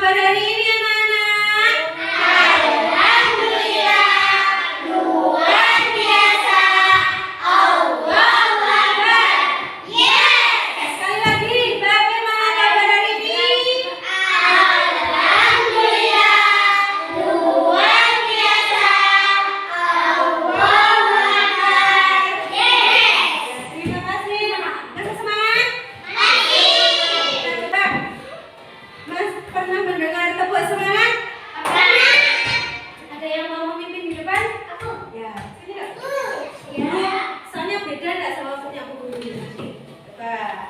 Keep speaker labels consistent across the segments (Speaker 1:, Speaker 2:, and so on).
Speaker 1: kabar hari ini anak-anak?
Speaker 2: Alhamdulillah, luar biasa. Allahu Akbar. Yes.
Speaker 1: Sekali lagi, bagaimana kabar hari ini?
Speaker 2: Alhamdulillah, luar biasa. Allahu Akbar. Yes.
Speaker 1: Terima kasih. Masih semangat?
Speaker 2: Masih.
Speaker 1: Coba. Mas pernah mendengar tepuk semangat?
Speaker 2: Pernah.
Speaker 1: Ada yang mau memimpin di depan?
Speaker 2: Aku.
Speaker 1: Ya. Sini nggak?
Speaker 2: Ya.
Speaker 1: Soalnya beda nggak sama punya aku dulu nanti. Coba.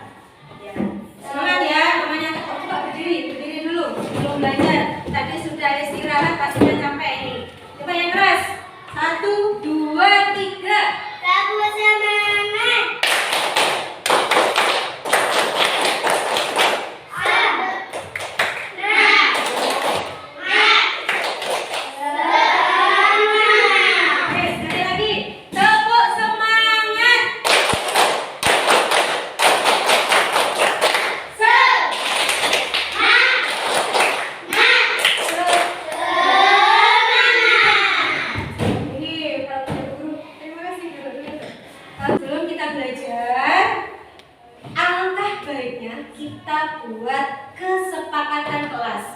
Speaker 1: Ya. Semangat ya. Namanya coba berdiri dulu. Belum belajar. Tadi sudah istirahat pastinya capek ini. Coba yang keras. 1, 2, 3.
Speaker 2: Tepuk semangat.
Speaker 1: Oke, sekali lagi. Tepuk semangat. Ini Pak Guru. Terima kasih dulu. Sebelum kita belajar, alangkah baiknya kita buat kesepakatan kelas.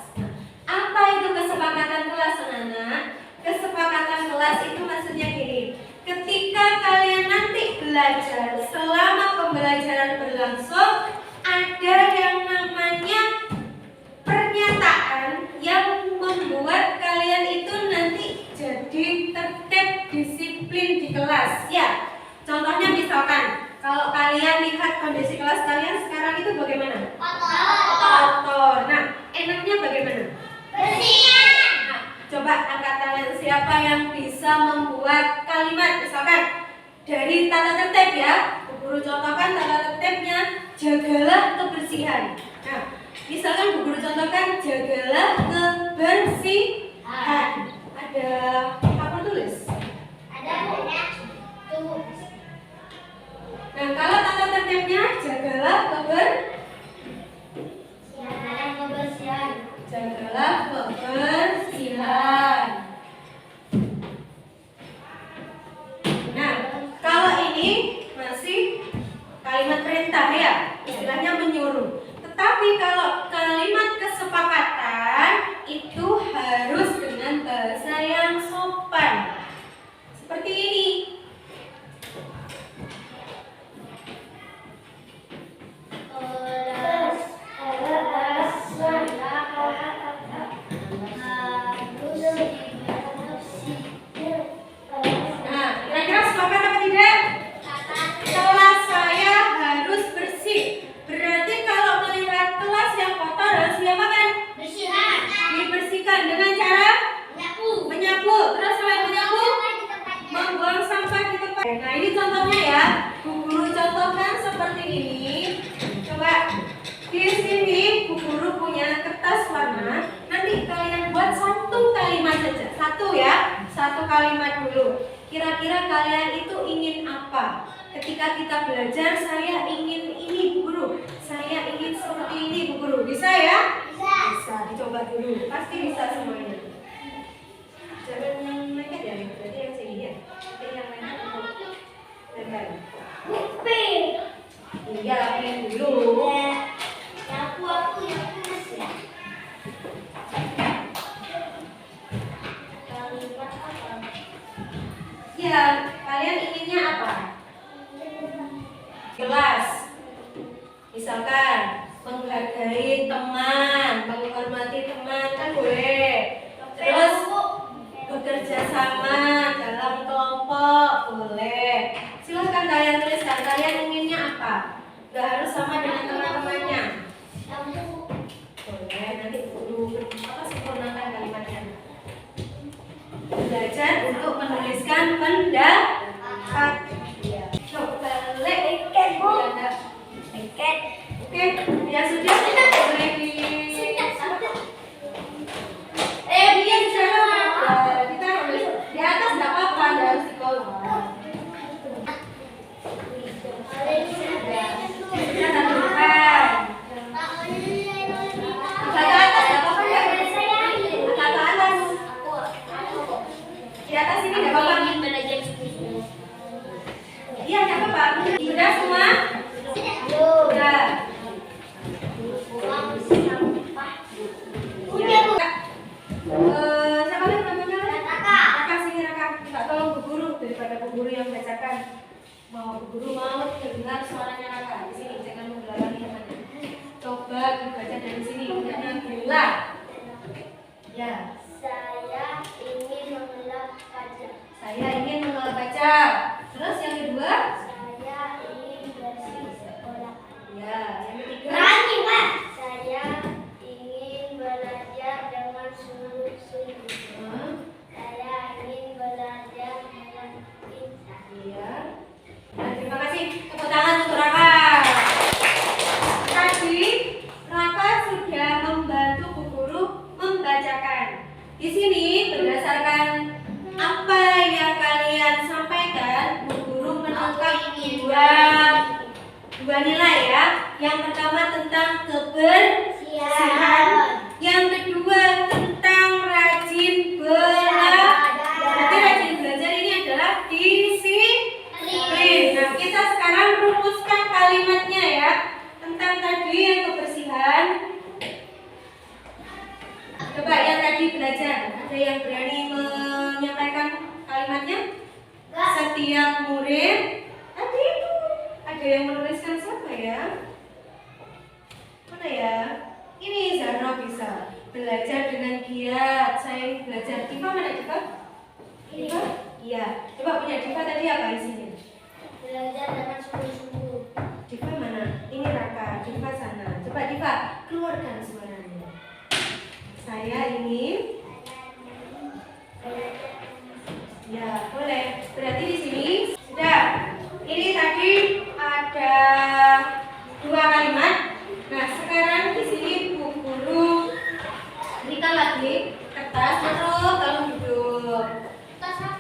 Speaker 1: Apa itu kesepakatan kelas, anak-anak? Kesepakatan kelas itu maksudnya gini. Ketika kalian nanti belajar, selama pembelajaran berlangsung, ada yang namanya pernyataan yang membuat kalian itu nanti jadi tertib disiplin di kelas. Ya, contohnya misalkan kalau kalian lihat kondisi kelas kalian sekarang itu bagaimana? Kotor. Nah, enaknya bagaimana? Nah, coba angkat tangan siapa yang bisa membuat kalimat, misalkan dari tata tertib ya. Bu Guru contohkan tata tertibnya, jagalah kebersihan. Nah, misalkan Bu Guru contohkan jagalah kebersihan. Ada apa tulis? Nah, kalau tata tertibnya jagalah kebersihan. Nah, kalau ini masih kalimat perintah ya, istilahnya menyuruh. Tetapi kalau kalimat kesepakatan itu harus dengan bahasa yang sopan. Seperti ini. Nah, kira-kira sepakat apa tidak? Kelas saya harus bersih. Berarti kalau melihat kelas yang kotor harus diapakan? Dibersihkan dengan cara menyapu. Terus selain menyapu, membuang sampah di tempat. Nah, ini contohnya ya. Bu Guru contohkan seperti ini. Coba di sini Bu Guru punya kertas warna. Nanti kalian buat satu kalimat saja. Satu ya. Satu kalimat dulu. Kira-kira kalian itu ingin apa? Ketika kita belajar, saya ingin ini Bu Guru. Saya ingin seperti ini Bu Guru. Bisa ya? Bisa. Dicoba dulu. Pasti bisa semuanya. Jangan yang nekat ya. Berarti yang sini ya. Tapi yang nekat untuk lebar. Iya, pilih dulu. Ya, kalian inginnya apa? Kelas. Misalkan menghargai teman, menghormati teman kan boleh. Terus bekerja sama dalam kelompok boleh. Silahkan kalian tuliskan kalian inginnya apa. Gak harus sama dengan teman-temannya. Boleh, nanti dulu sempurnakan kalimatnya. Belajar untuk menuliskan pendapat. Oke, ya sudah. Boleh di dia di sana. Kita di atas nggak apa-apa, nggak harus di bawah. Kita tunjukkan. Ke atas nggak apa-apa ya. Guru mau dengar suaranya Raka. Di sini jangan membelakangi temannya. Coba dibaca dari sini. Kemudian bila. Ya.
Speaker 2: Saya ingin mengelak kaca.
Speaker 1: Saya ingin mengelak kaca. Terus yang kedua?
Speaker 2: Saya ingin bersih sekolah.
Speaker 1: Ya. Yang ketiga?
Speaker 2: Berani, Pak. Saya ingin belajar dengan sungguh-sungguh. Saya ingin belajar dengan pintar.
Speaker 1: Iya. Nah, terima kasih. Tepuk tangan untuk Raka. Tadi Raka sudah membantu Bu Guru membacakan. Di sini berdasarkan apa yang kalian sampaikan, Bu Guru menangkap dua nilai ya. Yang pertama tentang kebersihan, yang kedua tentang rajin belajar. Berarti rajin belajar ini adalah disiplin. Nah, kita sekarang rumuskan kalimatnya ya. Tentang tadi yang kebersihan. Coba yang tadi belajar, ada yang berani menyampaikan kalimatnya? Setiap murid. Tadi itu ada yang menuliskan siapa ya? Mana ya? Ini Zahra bisa belajar dengan giat. Saya belajar. Diva mana Diva? Diva? Iya. Coba punya Diva tadi apa isinya?
Speaker 2: Belajar dengan sungguh-sungguh.
Speaker 1: Diva mana? Ini Raka. Diva sana. Coba Diva keluarkan suaranya. Saya ingin. Ya boleh. Berarti di sini sudah. Ini tadi ada dua kalimat. Nah sekarang di sini Bu Guru berikan lagi kertas terus tolong duduk.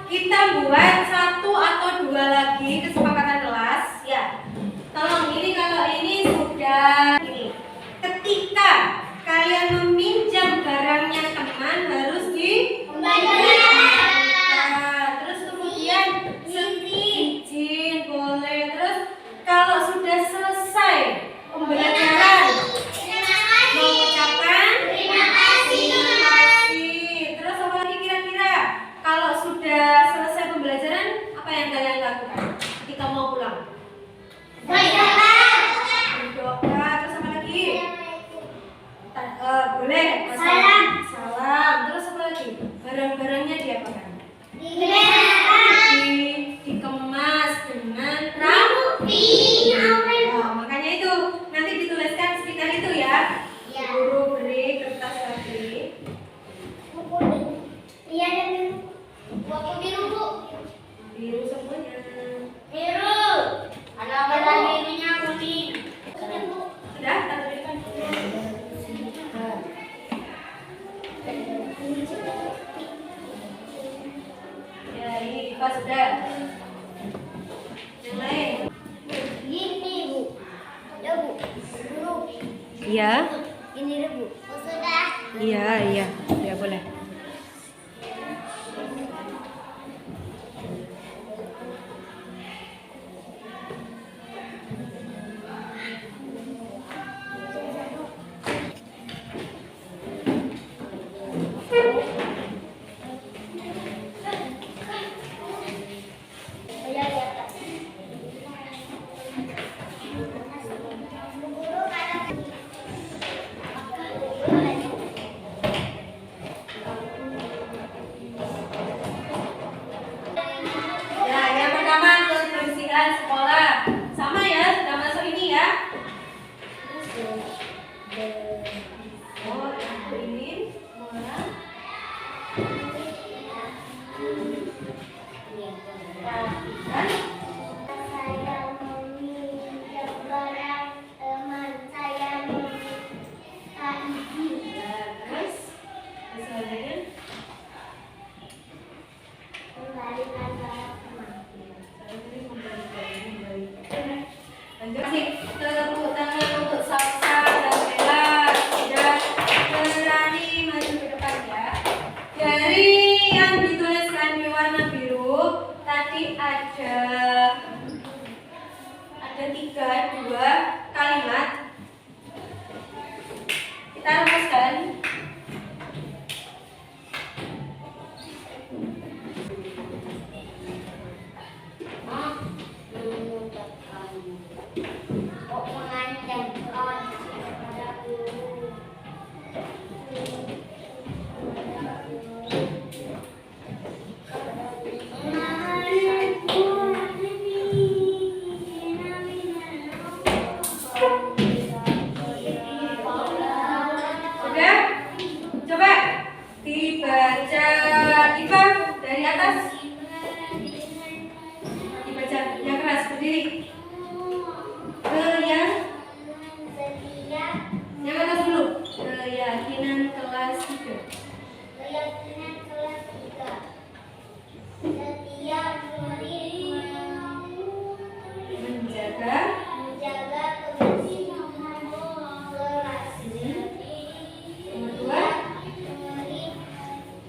Speaker 1: Kita buat satu atau dua lagi kesepakatan kelas ya. Tolong ini kalau ini sudah ini. Ketika kalian meminjam barangnya teman harus dikembalikan. Terus kemudian izin boleh. Terus kalau sudah selesai pembelajaran mengucapkan terima kasih. Terus apa lagi kira-kira? Kalau sudah selesai pembelajaran apa yang kalian lakukan ketika mau pulang? Berdoa. Terus apa lagi? Boleh. Salam. Terus apa lagi? Barang-barangnya diapakan? Dikemas dengan rapi. Nah, makanya itu nanti dituliskan sekitar itu ya. Guru beri kertas lagi.
Speaker 2: Iya, ada biru. Buku biru, Bu.
Speaker 1: Biru semuanya.
Speaker 2: Biru. Ada warna birunya kuning.
Speaker 1: Sudah? Taruh di depan. Ya, ini Diva sudah. Yang lain?
Speaker 2: Ini, Bu. Ya, Bu. Biru.
Speaker 1: Iya.
Speaker 2: Ini, Bu. Sudah.
Speaker 1: Iya. Ya boleh.
Speaker 2: Ya, di atas. Guru kata
Speaker 1: Ya, yang pertama kebersihan sekolah. Sama ya, sudah masuk ini ya. Oh, aku ingin sekolah. Perhatikan.
Speaker 2: saya meminjam barang teman saya meminta izin.
Speaker 1: Terus misalnya
Speaker 2: Kembalikan barang teman.
Speaker 1: lanjut sih. Tepuk tangan untuk Safsa dan Bella sudah berani maju ke depan ya. Dari yang dituliskan di warna biru tadi ada dua kalimat. Kita rumuskan. keras. Dibaca yang keras, berdiri. Yang atas dulu. Keyakinan kelas 3.
Speaker 2: Keyakinan kelas 3. Setiap murid
Speaker 1: menjaga
Speaker 2: kebersihan kelas.
Speaker 1: Nomor 2.
Speaker 2: Murid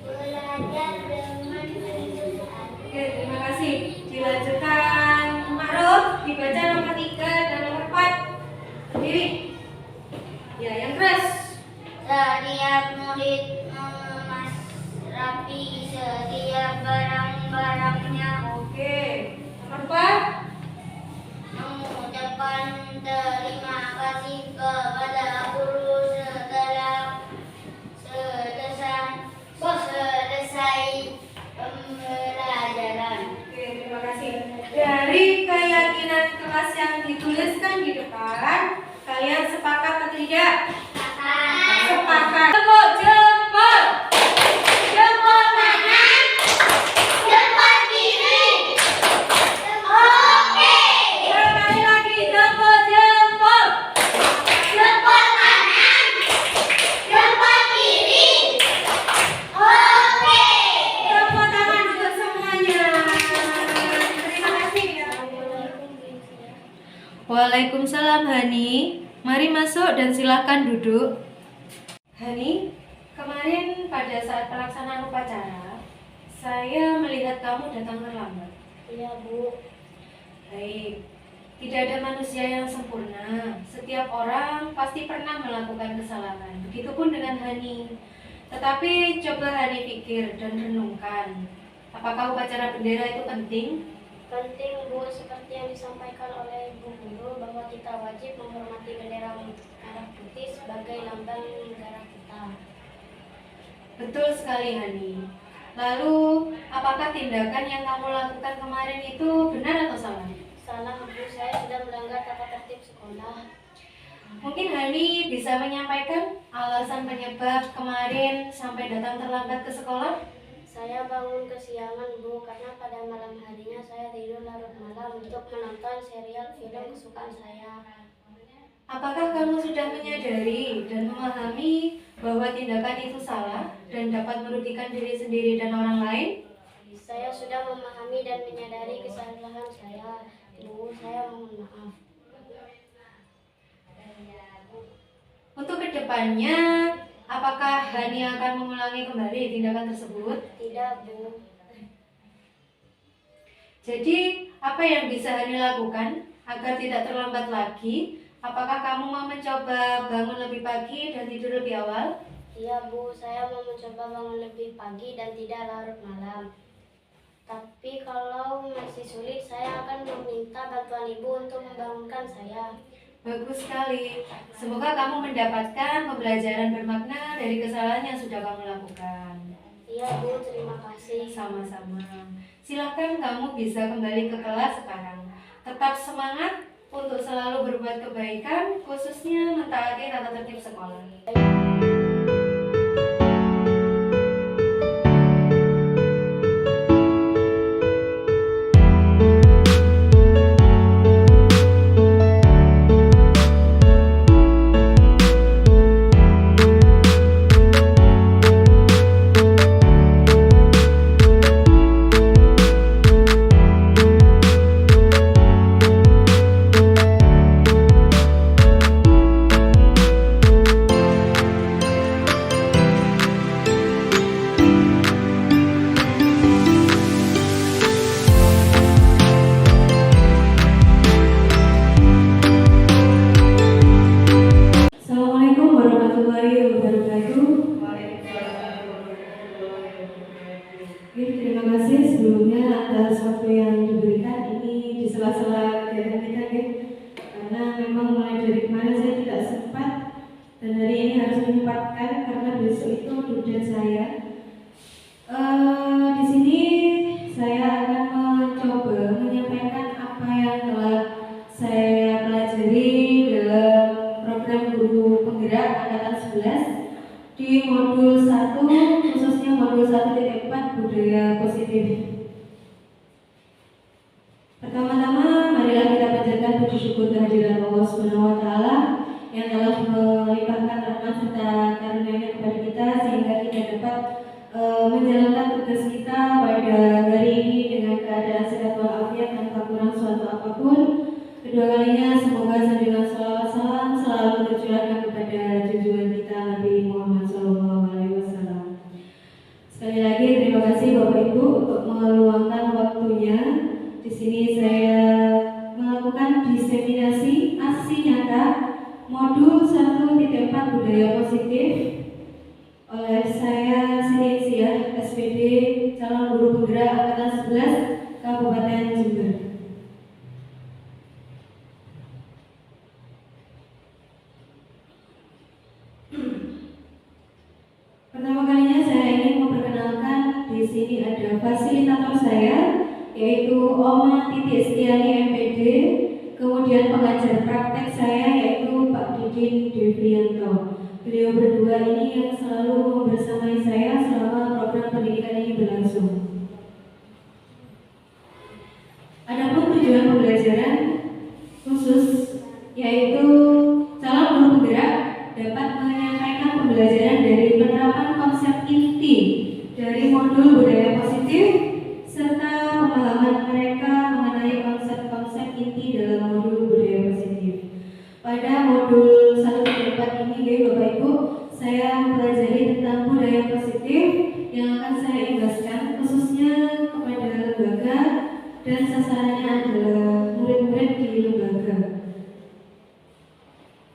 Speaker 2: belajar dengan sungguh.
Speaker 1: Oke, terima kasih. Dilanjutkan Ma'ruf, dibaca nomor 3 dan nomor 4. Berdiri. Ya, yang keras.
Speaker 2: Setiap murid mengemas rapi setiap barang-barangnya.
Speaker 1: Oke. Nomor 4.
Speaker 2: Mengucapkan terima kasih kepada guru setelah selesai pembelajaran.
Speaker 1: Oke, terima kasih. Dari keyakinan kelas yang dituliskan di depan, kalian sepakat atau tidak? Sepakat. Tepuk jempol. Jempol kanan.
Speaker 2: Jempol kiri. Oke.
Speaker 1: Sekali lagi, tepuk jempol.
Speaker 2: Jempol kanan. Jempol kiri. Oke.
Speaker 1: Tepuk tangan untuk semuanya. Terima kasih. Waalaikumsalam Hani. Mari masuk dan silakan duduk. Hani, kemarin pada saat pelaksanaan upacara, saya melihat kamu datang terlambat.
Speaker 2: Iya, Bu.
Speaker 1: Baik, tidak ada manusia yang sempurna. Setiap orang pasti pernah melakukan kesalahan. Begitupun dengan Hani. Tetapi coba Hani pikir dan renungkan. Apakah upacara bendera itu penting?
Speaker 2: Penting, Bu, seperti yang disampaikan oleh Ibu Guru bahwa kita wajib menghormati bendera merah putih sebagai lambang negara kita.
Speaker 1: Betul sekali Hani. Lalu, apakah tindakan yang kamu lakukan kemarin itu benar atau salah?
Speaker 2: Salah, Bu, saya sudah melanggar tata tertib sekolah.
Speaker 1: Mungkin Hani bisa menyampaikan alasan penyebab kemarin sampai datang terlambat ke sekolah?
Speaker 2: Saya bangun kesiangan, Bu, karena pada malam harinya saya tidur larut malam untuk menonton serial film kesukaan saya.
Speaker 1: Apakah kamu sudah menyadari dan memahami bahwa tindakan itu salah dan dapat merugikan diri sendiri dan orang lain?
Speaker 2: Saya sudah memahami dan menyadari kesalahan saya. Bu, saya mohon maaf.
Speaker 1: Untuk kedepannya, apakah Hani akan mengulangi kembali tindakan tersebut?
Speaker 2: Tidak, Bu.
Speaker 1: Jadi, apa yang bisa Hani lakukan agar tidak terlambat lagi? Apakah kamu mau mencoba bangun lebih pagi dan tidur lebih awal?
Speaker 2: Iya, Bu, saya mau mencoba bangun lebih pagi dan tidak larut malam. Tapi kalau masih sulit, saya akan meminta bantuan Ibu untuk membangunkan saya.
Speaker 1: Bagus sekali. Semoga kamu mendapatkan pembelajaran bermakna dari kesalahan yang sudah kamu lakukan.
Speaker 2: Iya, Bu, terima kasih.
Speaker 1: Sama-sama. Silakan kamu bisa kembali ke kelas sekarang. Tetap semangat untuk selalu berbuat kebaikan, khususnya mentaati tata tertib sekolah. Assalamualaikum warahmatullahi wabarakatuh. Oke, terima kasih sebelumnya atas waktu yang diberikan ini di sela-sela kegiatan kita, ya. Karena memang mulai dari kemarin saya tidak sempat dan hari ini harus menyempatkan karena besok itu tugas saya. Di sini saya akan mencoba menyampaikan apa yang telah saya pelajari dalam program guru penggerak angkatan 11 di modul modul 1, khususnya modul 1.4 budaya positif. Pertama-tama, marilah kita panjatkan puji syukur kehadiran Allah Subhanahu wa taala yang telah melimpahkan rahmat serta karunia-Nya kepada kita sehingga kita dapat menjalankan tugas kita pada hari ini dengan keadaan sehat walafiat tanpa kurang suatu apapun. Kedua kalinya semoga sanjungan salawat salam selalu tercurahkan kepada junjungan kita Nabi Muhammad SAW. Sekali lagi terima kasih Bapak Ibu untuk meluangkan waktunya. Di sini saya melakukan diseminasi aksi nyata modul 1.4 budaya positif oleh saya Sinisia SPD calon guru penggerak angkatan 11 Kabupaten Jember. Pertama kalinya saya ingin memperkenalkan di sini ada fasilitator saya yaitu Oma Titi Setiani MPD, kemudian pengajar praktek saya yaitu Pak Didin Devrianto. Beliau berdua ini yang selalu membersamai saya selama program pendidikan ini berlangsung. Adapun tujuan pembelajaran khusus yaitu calon guru penggerak dapat menyampaikan pembelajaran dari penerapan konsep inti dari modul budaya positif serta pemahaman mereka mengenai konsep-konsep inti dalam modul budaya positif. Pada modul 1.4 ini ya Bapak Ibu, saya mempelajari tentang budaya positif yang akan saya imbaskan khususnya kepada lembaga dan sasarannya adalah murid-murid di lembaga.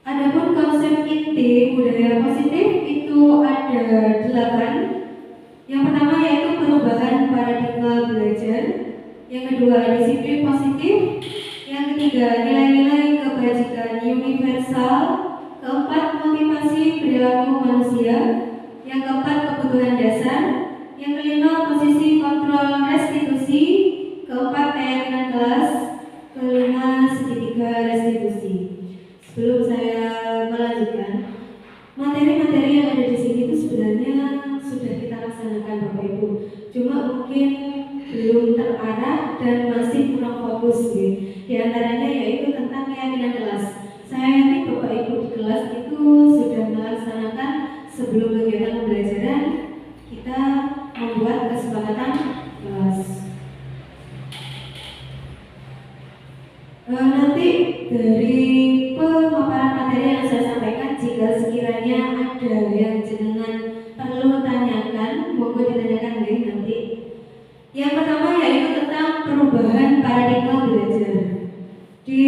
Speaker 1: Adapun konsep inti budaya positif itu ada 8. Yang pertama yaitu perubahan paradigma belajar, yang kedua disiplin positif, yang ketiga nilai-nilai kebajikan universal, keempat motivasi perilaku manusia, yang keempat kebutuhan dasar, yang kelima posisi kontrol restitusi, keempat keyakinan kelas, kelima segitiga restitusi. Sebelum saya melanjutkan, materi-materi yang ada di sini itu sebenarnya sudah kita laksanakan Bapak Ibu. Cuma mungkin belum terarah dan masih kurang fokus gitu. Di antaranya yaitu tentang keyakinan kelas. Saya yakin Bapak Ibu di kelas itu sudah melaksanakan sebelum kegiatan pembelajaran kita membuat kesepakatan kelas. Nanti dari pemaparan materi yang saya sampaikan, jika sekiranya ada yang jenengan perlu tanyakan, monggo ditanyakan deh nanti. Yang pertama yaitu tentang perubahan paradigma belajar. Di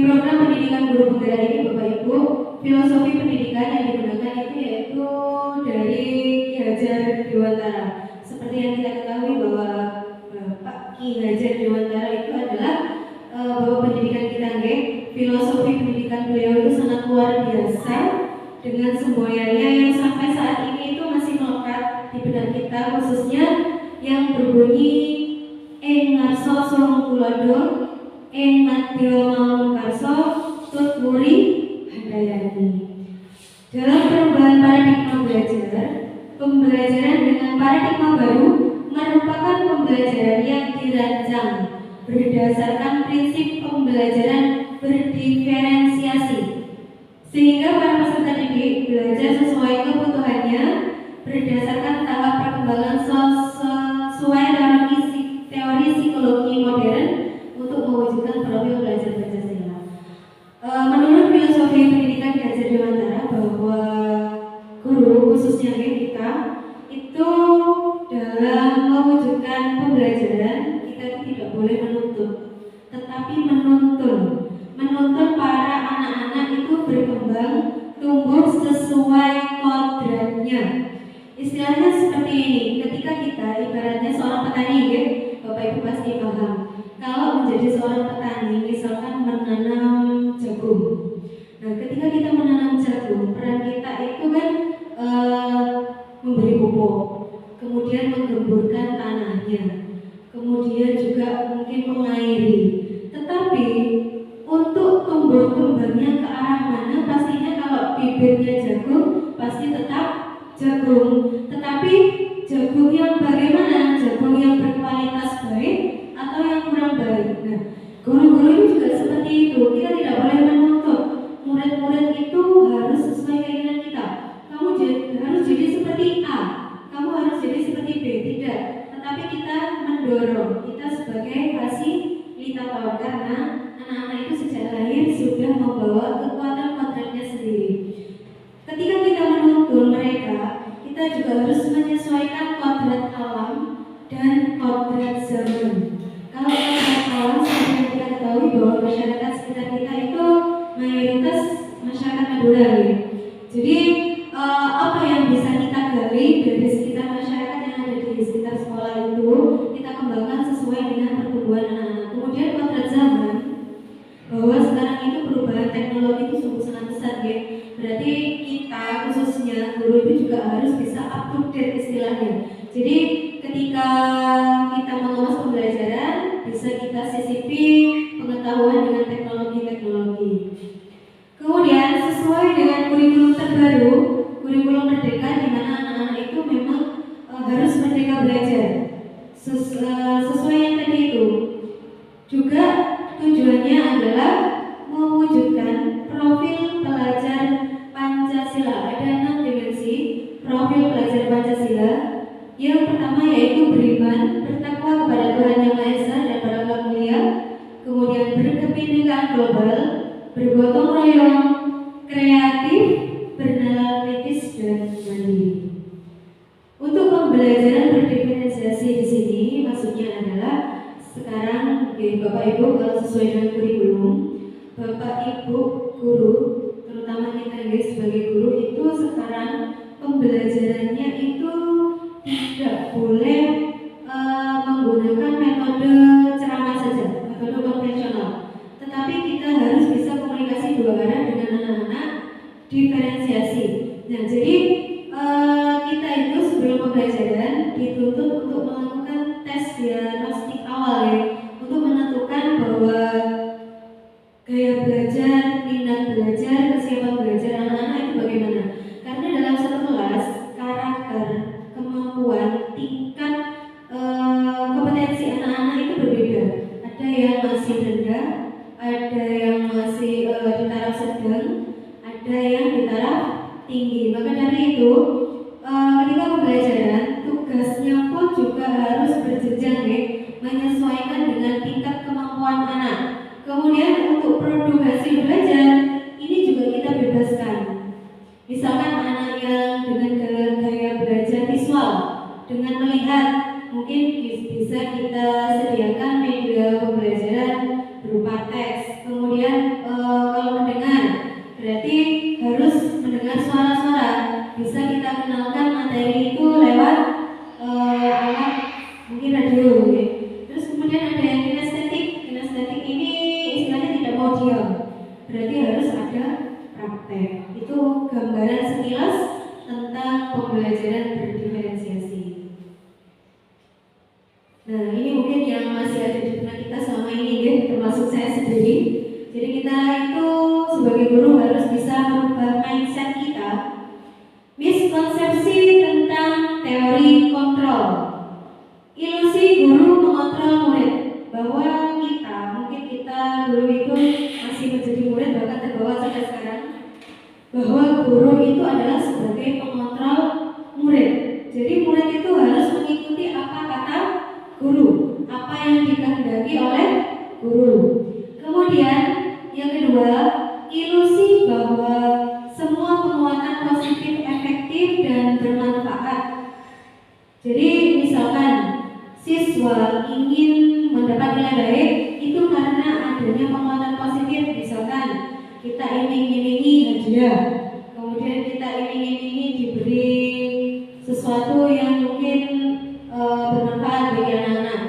Speaker 1: program pendidikan guru penggerak ini Bapak Ibu, filosofi pendidikan yang digunakan itu yaitu dari Ki Hajar Dewantara. Seperti yang kita ketahui bahwa Pak Ki Hajar Dewantara itu adalah bahwa pendidikan kita filosofi pendidikan beliau itu sangat luar biasa dengan semboyannya yang sampai saat ini itu masih melekat di benak kita, khususnya yang berbunyi ing ngarsa sung tulodo ing madya mamungkarsa tut muri handayani. Dalam perubahan paradigma belajar, pembelajaran dengan paradigma baru merupakan pembelajaran yang dirancang berdasarkan prinsip pembelajaran berdiferensiasi, sehingga para peserta didik belajar sesuai kebutuhannya berdasarkan tahap perkembangan sesuai teori psikologi modern untuk mewujudkan profil belajar Pancasila. Menurut filosofi pendidikan Ki Hajar Dewantara bahwa guru khususnya kita itu dalam mewujudkan pembelajaran kita tidak boleh menuntut, tetapi menuntun para anak-anak itu berkembang tumbuh sesuai kodratnya. Istilahnya seperti ini, ketika kita ibaratnya seorang petani ya, Bapak Ibu pasti paham. Kalau menjadi seorang petani, misalkan menanam jagung. Nah, ketika kita menanam jagung, peran kita itu kan memberi pupuk, kemudian menggemburkan tanahnya, kemudian juga mungkin mengairi. Tetapi untuk tumbuh kembangnya ke arah mana, pastinya kalau bibitnya jagung pasti tetap jagung. Tetapi jagung yang bagaimana? Jagung yang berkualitas baik atau yang kurang baik? Nah, guru-guru itu juga seperti itu. Kita tidak boleh menuntut murid-murid itu harus sesuai keinginan kita. Kamu harus jadi seperti A, kamu harus jadi seperti B. Tidak. Tetapi kita mendorong, kita sebagai fasilitator, karena anak-anak itu sejak lahir sudah membawa kekuatan kodratnya sendiri. Ketika kita menuntun mereka, kita juga harus menyesuaikan kodrat alam dan kodrat zaman. Kalau kodrat alam, seperti yang kita ketahui bahwa masyarakat sekitar kita itu mayoritas masyarakat Madura, ya. Jadi apa yang bisa kita gali dari sekitar masyarakat yang ada di sekitar sekolah itu kita kembangkan sesuai dengan pertumbuhan anak-anak. Kemudian kodrat zaman, bahwa sekarang itu perubahan teknologi itu sungguh sangat pesat, ya. Berarti kita khususnya guru itu juga harus bisa up to date istilahnya. Jadi ketika kita mengemas pembelajaran, bisa kita sisipi pengetahuan dengan teknologi-teknologi. Kemudian sesuai dengan kurikulum terbaru, kurikulum merdeka, di mana anak-anak itu memang harus merdeka belajar. Sesuai yang tadi itu. Juga tujuannya adalah mewujudkan profil pelajar Pancasila. Ada 6 dimensi profil pelajar Pancasila. Yang pertama yaitu beriman, bertakwa kepada Tuhan Yang Maha Esa dan para ulama mulia. Kemudian berkebinekaan global, bergotong royong, kreatif, bernalar kritis, dan mandiri. Untuk pembelajaran berdiferensiasi di sini maksudnya adalah sekarang Bapak Ibu kalau sesuai dengan kurikulum, Bapak Ibu guru, terutama kita sebagai guru itu sekarang pembelajarannya itu tidak boleh menggunakan metode ceramah saja, metode konvensional. Tetapi kita harus bisa komunikasi dua arah dengan anak-anak, diferensiasi. Nah, jadi kita itu sebelum pembelajaran dituntut untuk melakukan tes diagnostik awal, ya, untuk menentukan bahwa gaya belajar, minat belajar, kesiapan belajar anak-anak itu bagaimana. Karena dalam satu kelas, karakter, kemampuan, tingkat kompetensi anak-anak itu berbeda. Ada yang masih rendah, ada yang masih di taraf sedang, ada yang di taraf tinggi. Maka dari itu ketika pembelajaran tugasnya pun juga harus berjenjang, ya, menyesuaikan dengan tingkat kemampuan anak. Kemudian untuk produk hasil belajar ini juga kita bebaskan. Misalkan anak yang dengan gaya belajar visual, dengan melihat, mungkin bisa kita sediakan media pembelajaran berupa teks. Kemudian kalau mendengar, berarti harus mendengar suara-suara. Bisa kita kenalkan materi itu lewat alat mungkin radio, ya. Terus kemudian ada yang kinestetik. Kinestetik ini istilahnya tidak mau diam, berarti harus ada praktek. Itu gambaran sekilas tentang pembelajaran berdiferensiasi. Nah, ini mungkin yang masih ada di benak kita selama ini, ya, termasuk saya sendiri. Jadi kita itu sebagai guru harus bisa merubah mindset kita. Miskonsepsi tentang teori kontrol. Ilusi guru mengontrol murid, bahwa mungkin kita dulu itu masih menjadi murid, bahkan terbawa sampai sekarang, bahwa guru itu adalah sebagai pengontrol murid. Jadi murid itu harus mengikuti apa kata guru, apa yang dikehendaki oleh guru. Kemudian yang kedua, ilusi bahwa semua penguatan positif efektif dan bermanfaat. Jadi misalkan siswa ingin mendapat nilai baik itu karena adanya penguatan positif. Misalkan kita iming-imingi hadiah, kemudian kita iming-imingi diberi sesuatu yang mungkin bermanfaat bagi anak-anak.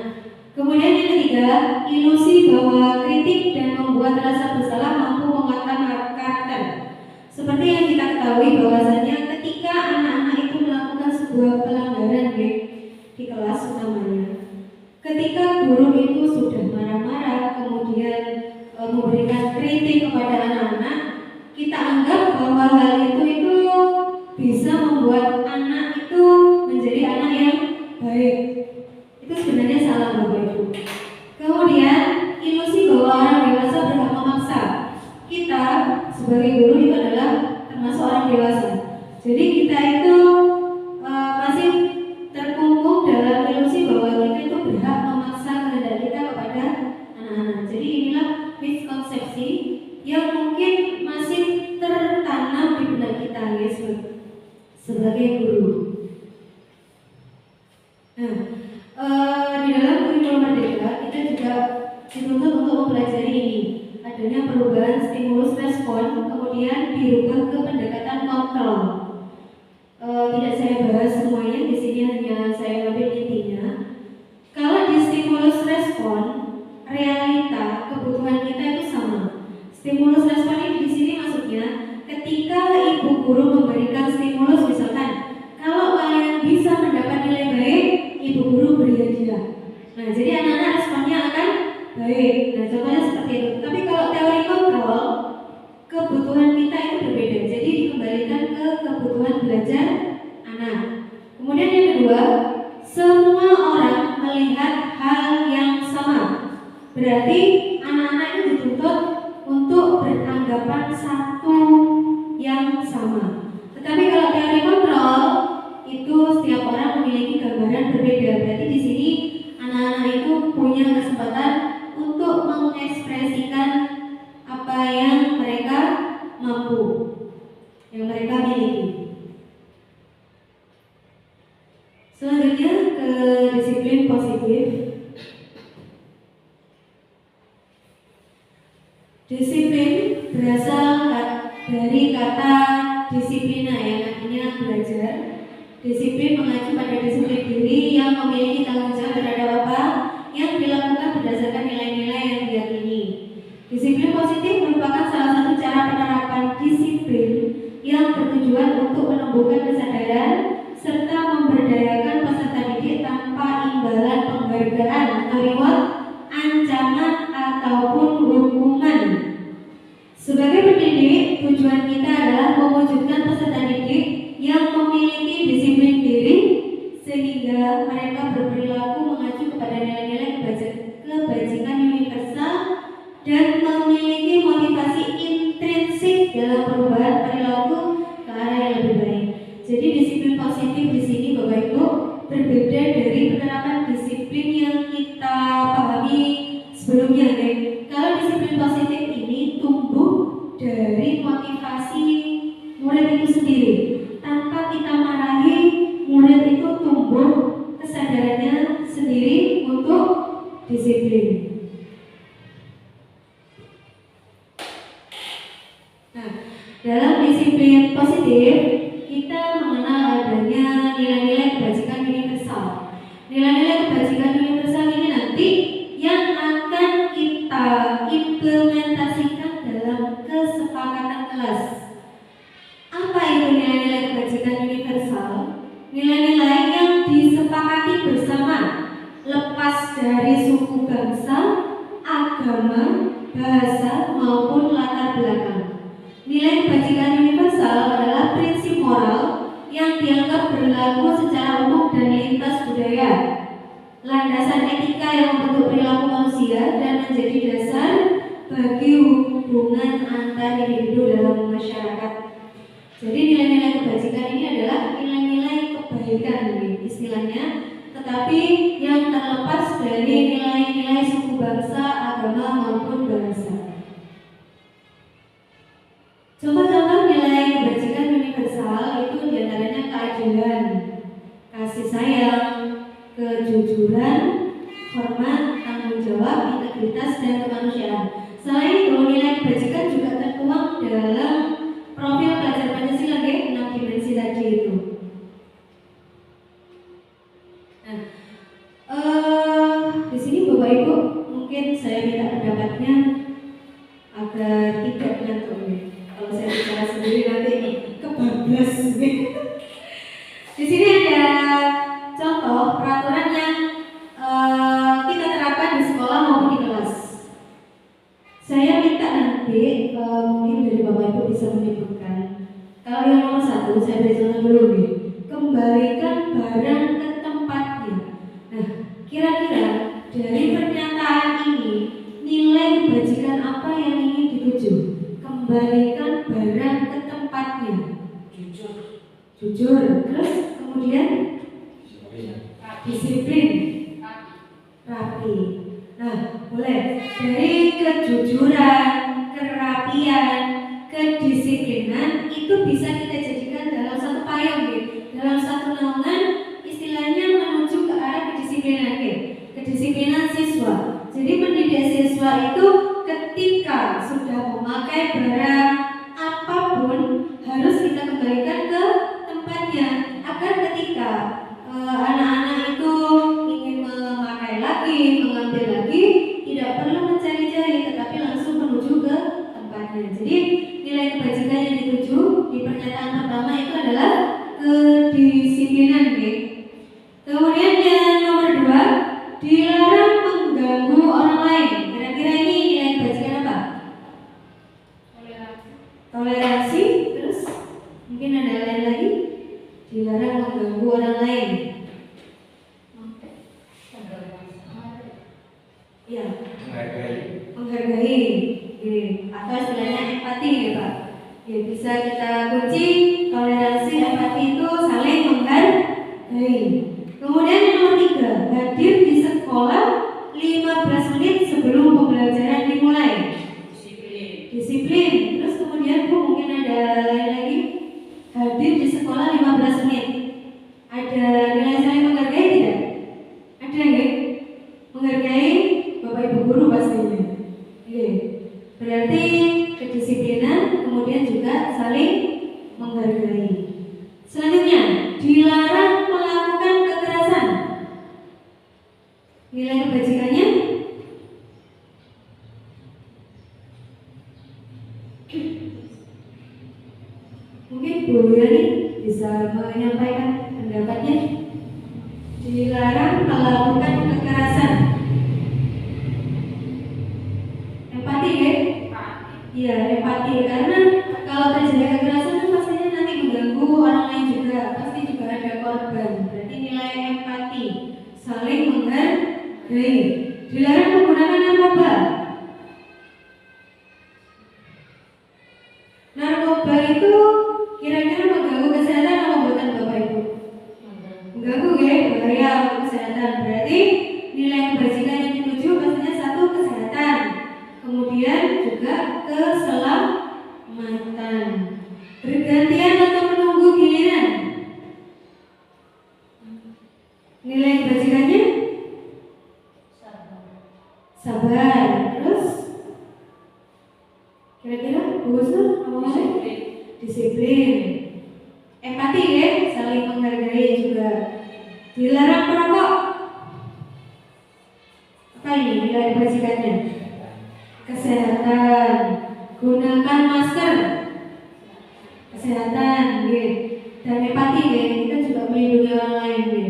Speaker 1: Kemudian yang ketiga, ilusi bahwa kritik dan membuat rasa bersalah mampu menguatkan karakter. Seperti yang kita ketahui bahwasanya ketika anak-anak itu melakukan sebuah pelanggaran, ya, di kelas utamanya, ketika guru itu sudah marah-marah kemudian memberikan kritik kepada anak-anak, kita anggap bahwa hal itu bisa membuat anak itu bahas semuanya, di sini hanya saya ambil intinya. Kalau di stimulus respon, realita kebutuhan kita itu sama. Stimulus respon ini di sini maksudnya ketika ibu guru memberikan stimulus, misalkan kalau kalian bisa mendapat nilai baik, ibu guru beri hadiah. Nah, jadi anak-anak responnya akan baik. Nah, contohnya seperti itu. Tapi kalau teori kontrol, kebutuhan kita itu berbeda. Jadi dikembalikan ke kebutuhan belajar anak. Kemudian yang kedua, semua orang melihat hal yang sama. Berarti anak-anak itu dituntut untuk beranggapan satu yang sama. Tetapi kalau teori kontrol itu setiap orang memiliki gambaran berbeda. Berarti di sini anak-anak itu punya kesempatan untuk mengekspresikan apa yang mereka mampu, yang mereka miliki. Selanjutnya ke disiplin positif. Disiplin berasal dari kata disiplina yang artinya belajar. Disiplin mengacu pada disiplin diri yang memiliki tanggung jawab terhadap apa yang dilakukan berdasarkan nilai-nilai yang diyakini. Disiplin positif merupakan salah satu cara penerapan disiplin yang bertujuan untuk menumbuhkan kesadaran serta memberdayakan peserta didik tanpa imbalan penghargaan atau reward, ancaman ataupun hukuman. Sebagai pendidik, tujuan kita adalah mewujudkan peserta didik yang memiliki disiplin diri sehingga mereka berperilaku mengacu kepada nilai-nilai kebajikan universal dan memiliki motivasi intrinsik dalam perubahan perilaku ke arah yang lebih baik. Jadi disiplin positif di sini Bapak Ibu berbeda dari penerapan disiplin yang kita pahami sebelumnya. Kalau disiplin positif ini tumbuh dari motivasi murid itu sendiri. Tanpa kita marahi, murid itu tumbuh kesadarannya sendiri untuk disiplin. Nah, dalam disiplin positif kita mengenal adanya nilai-nilai kebajikan universal. Nilai-nilai kebajikan universal ini nanti yang akan kita implementasikan dalam kesepakatan kelas. Apa itu nilai-nilai kebajikan universal? Nilai-nilai yang disepakati bersama, lepas dari suku bangsa, agama, bahasa maupun latar belakang. Nilai kebajikan universal adalah prinsip moral yang dianggap berlaku secara umum dan lintas budaya, landasan etika yang membentuk perilaku manusia dan menjadi dasar bagi hubungan antar individu dalam masyarakat. Jadi nilai-nilai kebajikan ini adalah nilai-nilai kebaikan istilahnya, tetapi yang terlepas dari nilai-nilai suku bangsa, agama maupun bahasa. Contoh-contoh nilai kebajikan universal itu diantaranya keadilan, kasih sayang, kejujuran, hormat, tanggung jawab, integritas, dan kemanusiaan. Selain itu, nilai kebajikan juga tertuang dalam profil pelajar Pancasila 6 dimensi tadi itu. Nah, di sini Bapak Ibu mungkin saya minta pendapatnya agar tidak ngantuk. Kalau saya bicara sendiri nanti ini kebablas. Di sini ada contoh peraturan yang kita terapkan di sekolah maupun di kelas. Saya minta nanti mungkin dari Bapak Ibu bisa menyebutkan. Kalau yang nomor 1 saya beri contoh dulu nih. Kembalikan barang ke tempatnya. Nah, kira-kira dari pernyataan ini nilai kebajikan apa yang ingin dituju? Kembalikan barang ke tempatnya. Jujur. Terus kemudian disiplin, rapi. Nah, boleh dari kejujuran, kerapian, kedisiplinan itu bisa kita jadikan dalam satu payung, dalam satu naungan, istilahnya menuju ke arah kedisiplinan, kedisiplinan siswa. Jadi pendidik siswa itu ketika sudah memakai barang apapun harus kita kembalikan ke tempatnya agar ketika anak-anak itu ingin memakai lagi, mengambil lagi, tidak perlu mencari-cari, tetapi langsung menuju ke tempatnya. Jadi nilai kebajikan yang dituju di pernyataan pertama itu adalah kedisiplinan, okay? Kemudian yang nomor 2, dilarang mengganggu orang lain. Kira-kira ini nilai kebajikan apa? Toleransi. Terus mungkin ada lain lagi. Dilarang mengganggu orang lain. Ya. Menghargai. Atau istilahnya empati, ya Pak. Ya, bisa kita kunci toleransi, empati itu saling menghargai. Kemudian yang nomor 3, hadir di sekolah 15 menit sebelum pembelajaran dimulai. Disiplin. Terus kemudian Bu, mungkin ada lain lagi. Hadir di sekolah 15 menit. Ada nilai saling menghargai tidak? Ada nggak? Menghargai Bapak Ibu guru pastinya. Oke. Berarti kedisiplinan, kemudian juga saling menghargai. Selanjutnya, dilarang melakukan kekerasan. Nilai kebajikannya mungkin Bu Yani bisa menyampaikan pendapatnya. Dilarang melakukan kekerasan. Empati, ya? Iya, empati. Karena kalau terjadi kekerasan kan pastinya nanti mengganggu orang lain juga. Pasti juga ada korban. Berarti nilai empati, saling menghargai. Dilarang menggunakan narkoba. Narkoba itu kira-kira mengganggu kesehatan atau bukan Bapak Ibu? Mengganggu, ya, bahaya untuk kesehatan. Berarti nilai kebajikan yang dituju pastinya 1, kesehatan. Kemudian juga keselamatan. Bergantian atau menunggu giliran. Nilai kebajikannya sabar. Terus kira-kira Bu Husnul apa lagi? Disiplin. Empati, ya, saling menghargai juga. Dilarang merokok. Apa ini nilai kebajikannya? Kesehatan. Gunakan masker. Kesehatan, ya. Dan empati, ya, kita juga melindungi orang lain, ya.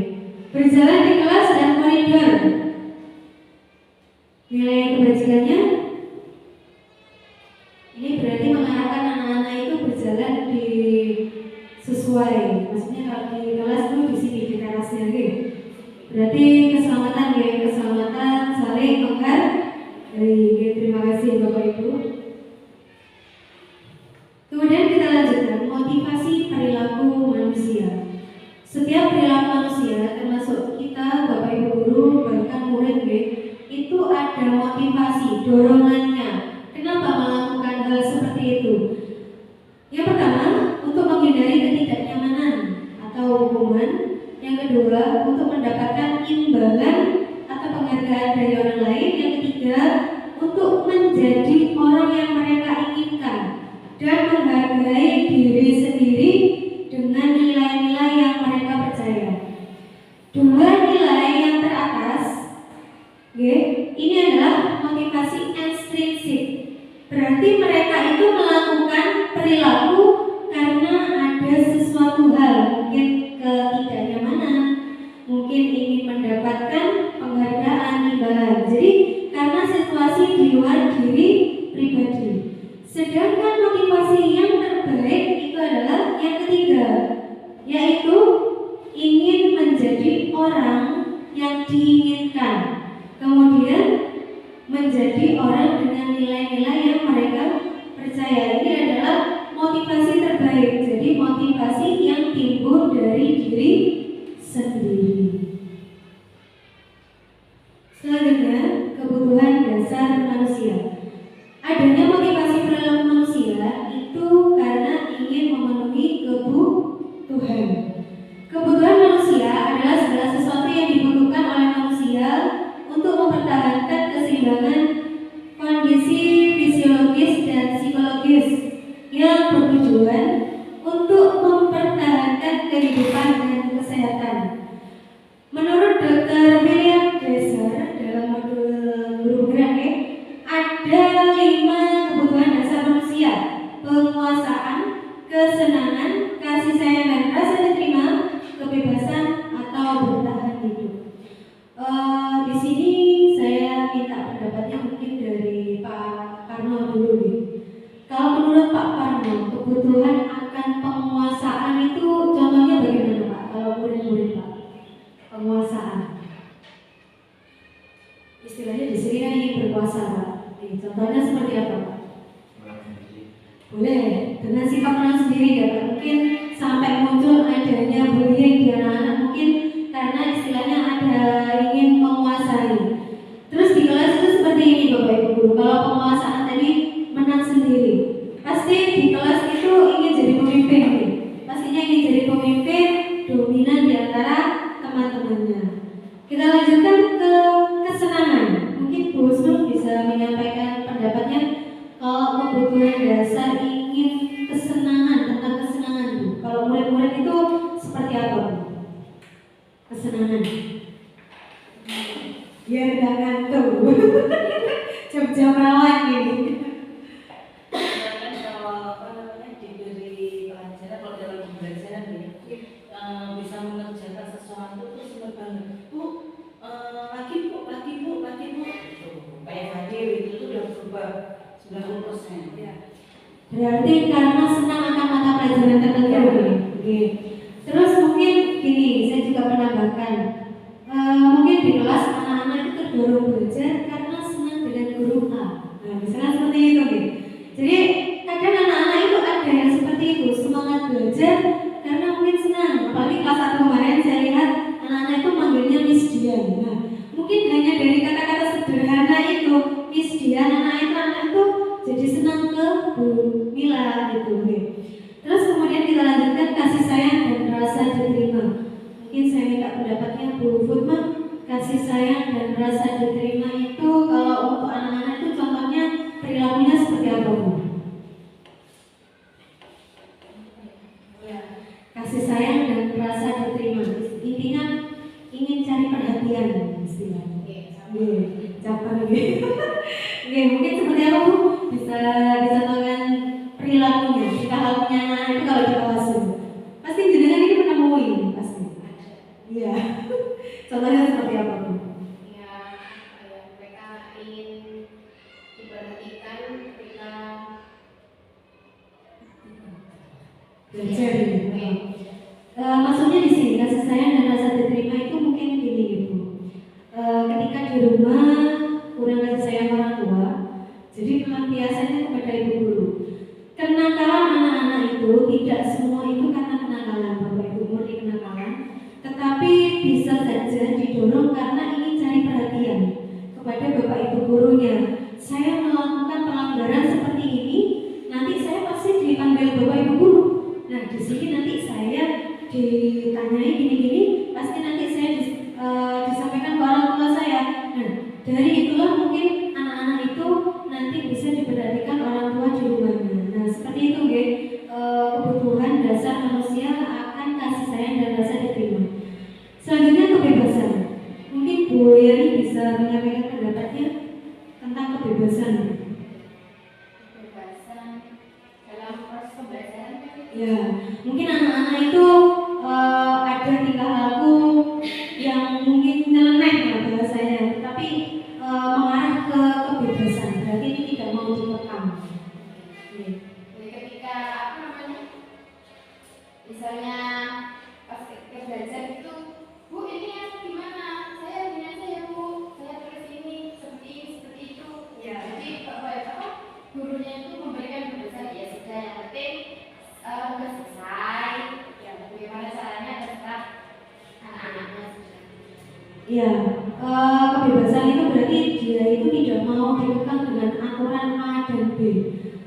Speaker 1: Berjalan di kelas dan koridor. Nilai kebajikannya ini berarti mengarahkan anak-anak itu berjalan di sesuai. Maksudnya kalau di kelas itu di sini di terasnya, gitu. Berarti keselamatan, ya, keselamatan saling menghargai. Terima kasih Bapak Ibu. Kemudian kita lanjutkan motivasi perilaku manusia. Setiap perilaku manusia, termasuk kita Bapak Ibu guru bahkan murid, itu ada motivasi, dorongannya. Kenapa melakukan hal seperti itu? Yang pertama, untuk menghindari ketidaknyamanan atau hukuman. Yang kedua, untuk mendapatkan imbalan atau penghargaan dari orang lain. Yang ketiga, untuk menjadi orang yang mereka inginkan dan menghargai diri sendiri dengan nilai-nilai yang mereka percaya. 2 nilai yang teratas, ini adalah motivasi ekstrinsik. Berarti mereka itu melakukan perilaku karena ada sesuatu hal, mungkin ketidaknyamanan, mungkin ingin mendapatkan penghargaan, imbalan. Jadi karena situasi di luar diri pribadi. Sedangkan motivasi yang terbaik itu adalah yang ketiga, yaitu ingin menjadi orang yang diinginkan, kemudian menjadi orang dengan nilai-nilai yang mereka percaya. Ini adalah motivasi terbaik. Jadi motivasi yang timbul dari diri sendiri. Selanjutnya, kebutuhan dasar manusia. Adanya motivasi perilaku manusia itu karena ingin memenuhi kebutuhan. Kebutuhan manusia adalah segala sesuatu yang dibutuhkan oleh manusia untuk mempertahankan keseimbangan kondisi fisiologis dan psikologis yang bertujuan untuk mempertahankan kehidupan dan kesehatan. Kesenangan. Biar gak ngantuk. Jam-jam rawan ini.
Speaker 3: Kan kalau diberi pelajaran, kalau dalam pembelajaran bisa mengerjakan sesuatu terus banget. Bu, lagi bu. Tuh, kayak tadi itu udah berubah 90%.
Speaker 1: Ya. Berarti karena senang akan mata pelajaran tertentu. Oke. Terus mungkin gini, saya juga menambahkan, mungkin di kelas anak-anak itu terdorong belajar karena senang dengan guru A. Nah, misalnya seperti itu nih. Jadi kadang anak-anak itu ada yang seperti itu, semangat belajar karena mungkin senang. Apalagi kelas 1 kemarin saya lihat anak-anak itu manggilnya Miss Dian. Nah, mungkin hanya dari kata-kata sederhana itu, Miss Dian, anak itu jadi senang ke Bu Mila gitu. Terus kemudian kita lanjutkan kasih sayang dan rasa diterima. Mungkin saya minta pendapatnya Bu Futma. Kasih sayang dan rasa diterima itu kalau untuk anak-anak itu contohnya perilakunya seperti apa Bu? Ya, kasih sayang dan rasa diterima. Intinya ingin cari perhatian istilahnya. Capai gitu. Oke, mungkin seperti apa Bu? Bisa dicontohkan perilakunya, perilakunya anak itu kalau di kelas itu. Pasti jenengan ini menemui pasti. Iya. Contohnya seperti apa Bu?
Speaker 2: Ya, mereka ingin diperhatikan ketika
Speaker 1: Belajar ini. Maksudnya di sini kasih sayang dan rasa diterima itu mungkin gini gitu. Ketika di rumah kurang kasih sayang orang tua, jadi pelampiasannya kepada ibu guru. Kenakalan anak-anak itu tidak semua itu karena kenakalan, Bapak Ibu murni kenakalan, tetapi bisa saja didorong karena ingin cari perhatian kepada Bapak Ibu gurunya. Saya melakukan pelanggaran seperti ini, nanti saya pasti dipanggil Bapak Ibu guru. Nah, di sini nanti saya ditanyai gini-gini, pasti nanti saya disampaikan ke orang tua saya. Nah, dari itulah mungkin anak-anak itu nanti bisa diperhatikan orang tua di rumahnya. Nah, seperti itu kebutuhan dasar manusia akan kasih sayang dan rasa diterima. Selanjutnya kebebasan. Mungkin Bu Yani bisa menyampaikan pendapatnya tentang kebebasan.
Speaker 2: kebebasan dalam proses pembelajaran.
Speaker 1: Ya, mungkin anak-anak itu ada tingkah laku yang mungkin nyeleneh lah bahasanya, tapi mengarah ke kebebasan. Berarti ini tidak mau dikekang.
Speaker 2: Jadi ketika misalnya pas ketika belajar itu, Bu ini yang gimana? Saya gini aja ya Bu, saya tulis ini seperti itu.
Speaker 1: Ya.
Speaker 2: Jadi gurunya itu memberikan kebebasan, ya sudah, yang penting udah selesai. Ya bagaimana caranya terserah anak-anaknya.
Speaker 1: Iya, kebebasan itu berarti dia itu tidak mau dikekang dengan aturan A dan B.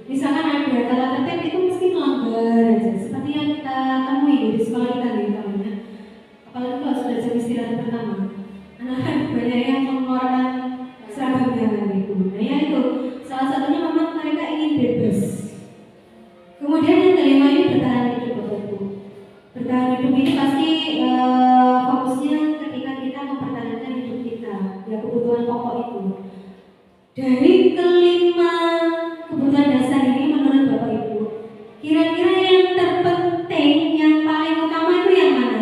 Speaker 1: Misalkan ada tata tertib itu mesti melanggar aja, seperti yang kita temui di sekolah kita misalnya. Apalagi kalau sudah jam istirahat pertama, anak-anak banyak yang mengeluarkan seragamnya itu. Nah ya itu, salah satunya memang mereka ingin bebas. Kemudian yang kelima ini bertahan hidup, Bapak Ibu. Bertahan hidup ini pasti fokusnya ketika kita mempertahankan hidup kita, ya kebutuhan pokok itu. Dari kelima kebutuhan dasar ini menurut Bapak Ibu, kira-kira yang terpenting, yang paling utama itu yang mana?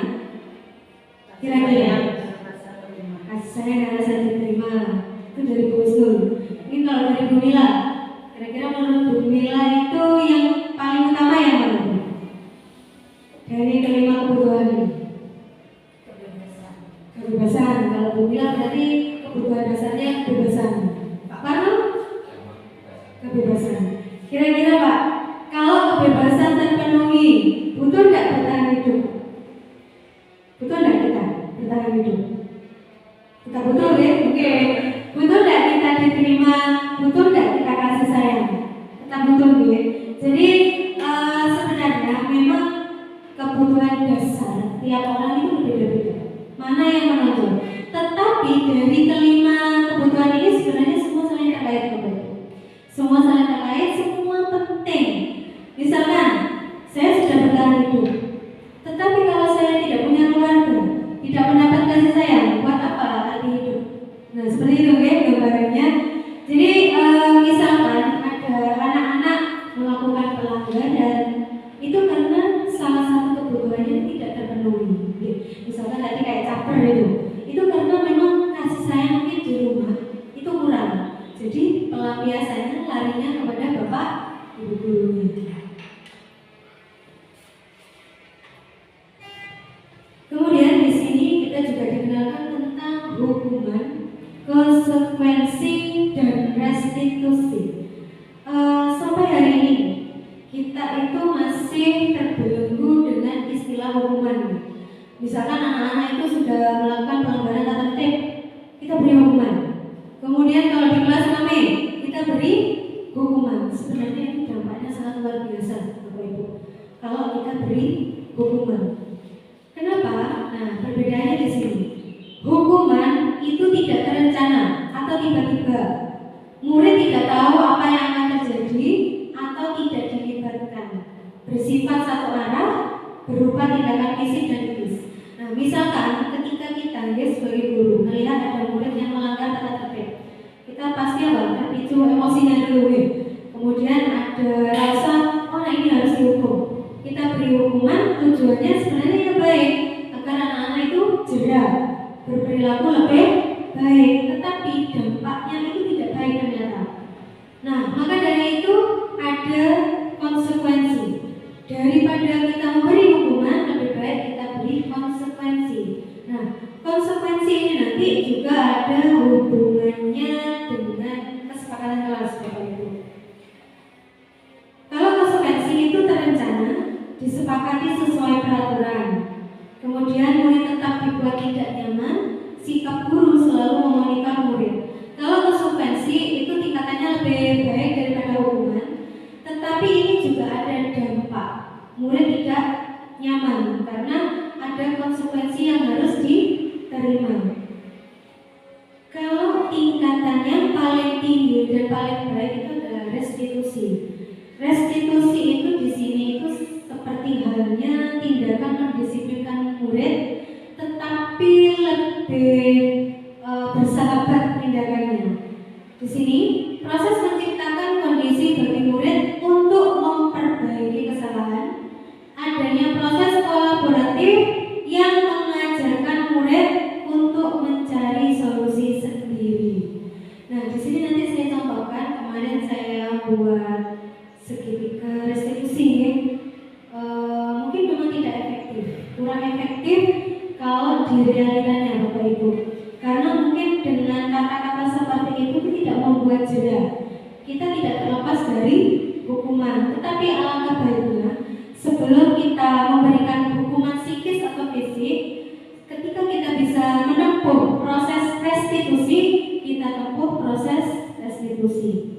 Speaker 1: Kira-kira kasih sayang dan rasa diterima itu dari Bu Husnul. Ini kalau dari Bu Mila, kira-kira menurut Bu Mila itu yang paling utama yang mana? Dari kelima kebutuhan ini. Kebebasan. Kalau Bu Mila berarti kebutuhan dasarnya kebebasan. Pak Parno? Kebebasan. Kira-kira Pak, kalau kebebasan terpenuhi, butuh tidak bertahan hidup? Butuh tidak kita bertahan hidup? Kita butuh ya? Oke. Butuh tidak kita diterima? Butuh tidak kita kasih sayang? Kita butuh ya. Jadi sebenarnya memang kebutuhan dasar tiap orang itu berbeda-beda. Mana yang menonjol? Tetapi dari kelima kebutuhan ini sebenarnya semua saling terkait, Bapak. Semua saling terkait, semua penting. Misalkan saya sudah bertahan hidup, tetapi kalau saya tidak punya keluarga, tidak mendapat baper itu. Itu karena memang kasih sayang mungkin di rumah itu kurang. Jadi pelampiasannya larinya kepada bapak ibu gurunya. Kemudian di sini kita juga dikenalkan tentang hukuman, konsekuensi, dan restitusi. Sampai hari ini kita itu masih terbelenggu dengan istilah hukuman. Misalkan anak-anak itu sudah melakukan pelanggaran tata tertib, kita beri hukuman. Kemudian kalau di kelas 6 kita beri hukuman. Sebenarnya itu dampaknya sangat luar biasa, Bapak Ibu. Kalau kita beri hukuman. Kenapa? Nah, perbedaannya di sini. Hukuman itu tidak terencana atau tiba-tiba. Murid tidak tahu apa yang akan terjadi atau tidak dilibatkan. Bersifat satu arah, berupa tindakan fisik dan logis. Nah, misalkan ketika kita sebagai guru melihat ada murid yang melanggar tata tertib, kita pasti terpicu emosinya dulu nih. Kemudian ada rasa, oh nah ini harus dihukum. Kita beri hukuman, tujuannya sebenarnya yang baik agar anak-anak itu jerah, berperilaku lebih baik, tetapi dampaknya itu tidak baik ternyata. Nah, maka dari itu ada konsekuensi. Daripada kita memberi hukuman, lebih baik kita beri konsekuensi. Nah, konsekuensi ini nanti juga ada hubungannya dengan kesepakatan kelas, Bapak Ibu. Kalau konsekuensi itu terencana, disepakati sesuai peraturan. Kemudian murid tetap dibuat tidak nyaman, sikap guru selalu memonitor murid. Kalau konsekuensi itu tingkatannya lebih baik daripada hukuman, tetapi ini juga ada dampak. Murid tidak nyaman karena ada konsekuensi yang harus diterima. Kalau tingkatannya paling tinggi dan paling baik itu adalah restitusi. Restitusi itu di sini itu seperti halnya tindakan mendisiplinkan murid, tetapi lebih bersahabat tindakannya. Di sini proses menciptakan kondisi bagi murid untuk memperbaiki kesalahan, adanya proses kolaboratif yang mengajarkan murid untuk mencari solusi sendiri. Nah, di sini nanti saya contohkan. Kemarin saya buat segitiga restitusi ya. Mungkin memang tidak efektif, kurang efektif kalau di realitanya Bapak Ibu. Karena mungkin dengan kata-kata seperti itu tidak membuat jeda. Kita tidak terlepas dari hukuman, tetapi alangkah baiknya sebelum kita memberikan hukuman psikis atau fisik, ketika kita bisa menempuh proses restitusi, kita tempuh proses restitusi.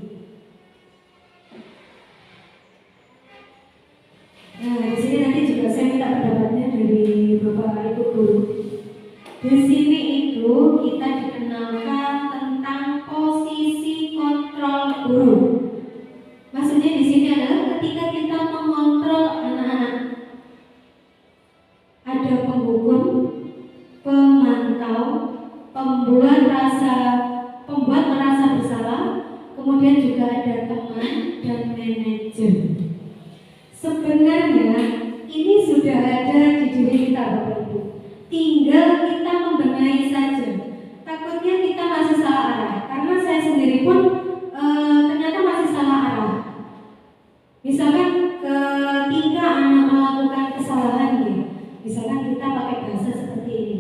Speaker 1: Nah, di sini nanti juga saya minta pendapatnya dari Bapak Ibu guru. Di sini itu kita dikenalkan tentang posisi kontrol guru. Maksudnya di sini adalah ketika kita mengontrol anak-anak. Ada penghukum, pemantau, pembuat merasa bersalah, kemudian juga ada teman dan manajer. Sebenarnya ini sudah ada di diri kita Bapak Ibu. Tinggal kita membenahi saja. Takutnya kita masih salah arah. Karena saya sendiri pun ternyata masih salah arah. Misalkan ketika anak melakukan kesalahan ya, misalkan kita pakai bahasa seperti ini.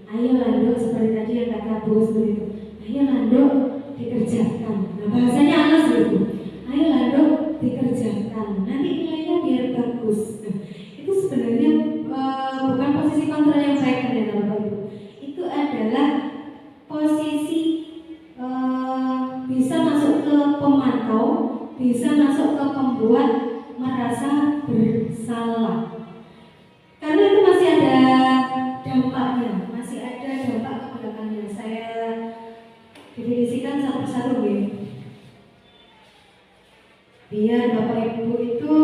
Speaker 1: Ayo Lando, seperti tadi yang kata bos begitu. Ayo Lando, dikerjakan. Nah, bahasanya halus gitu. Ayo Lando, dikerjakan. Nanti nilainya biar bagus. Nah, itu sebenarnya bukan posisi kontrol yang baik ternyata Bapak Ibu. Itu adalah posisi bisa masuk ke pemantau, bisa masuk ke pembuat merasa bersalah. Karena itu masih ada dampaknya, masih ada dampak ke belakangnya. Saya definisikan satu persatu ya. Biar Bapak Ibu itu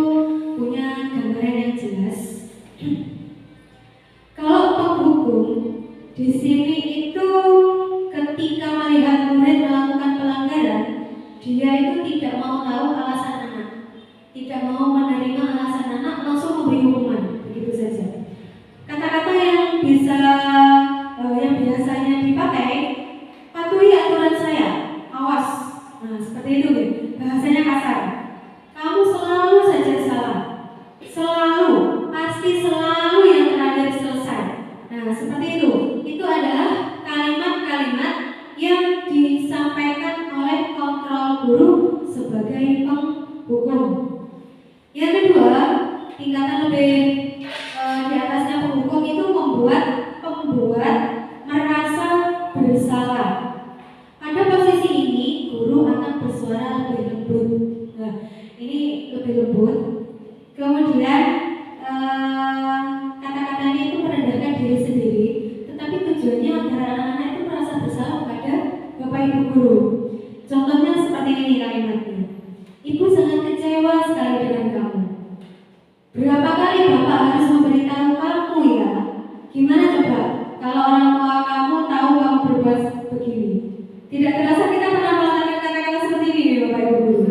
Speaker 1: punya gambaran yang jelas. Kalau penghukum di sini itu ketika melihat murid melakukan pelanggaran, dia itu tidak mau tahu alasan anak, tidak mau menerima alasan anak, langsung memberi hukuman, begitu saja. Kata-kata yang bisa itu adalah kalimat-kalimat yang disampaikan oleh kontrol guru sebagai penghukum. Yang kedua, tingkatan lebih di atasnya penghukum itu membuat merasa bersalah. Pada posisi ini, guru akan bersuara lebih lembut. Nah, ini lebih lembut. Kemudian kata-katanya itu merendahkan diri sendiri, tetapi tujuannya agar anak-anak itu merasa bersalah kepada Bapak Ibu guru. Contohnya seperti ini kalimatnya. Ibu sangat kecewa sekali dengan kamu. Berapa kali Bapak harus memberitahu kamu ya? Gimana coba kalau orang tua kamu tahu kamu berbuat begini? Tidak terasa kita pernah melontarkan kata-kata seperti ini Bapak Ibu guru.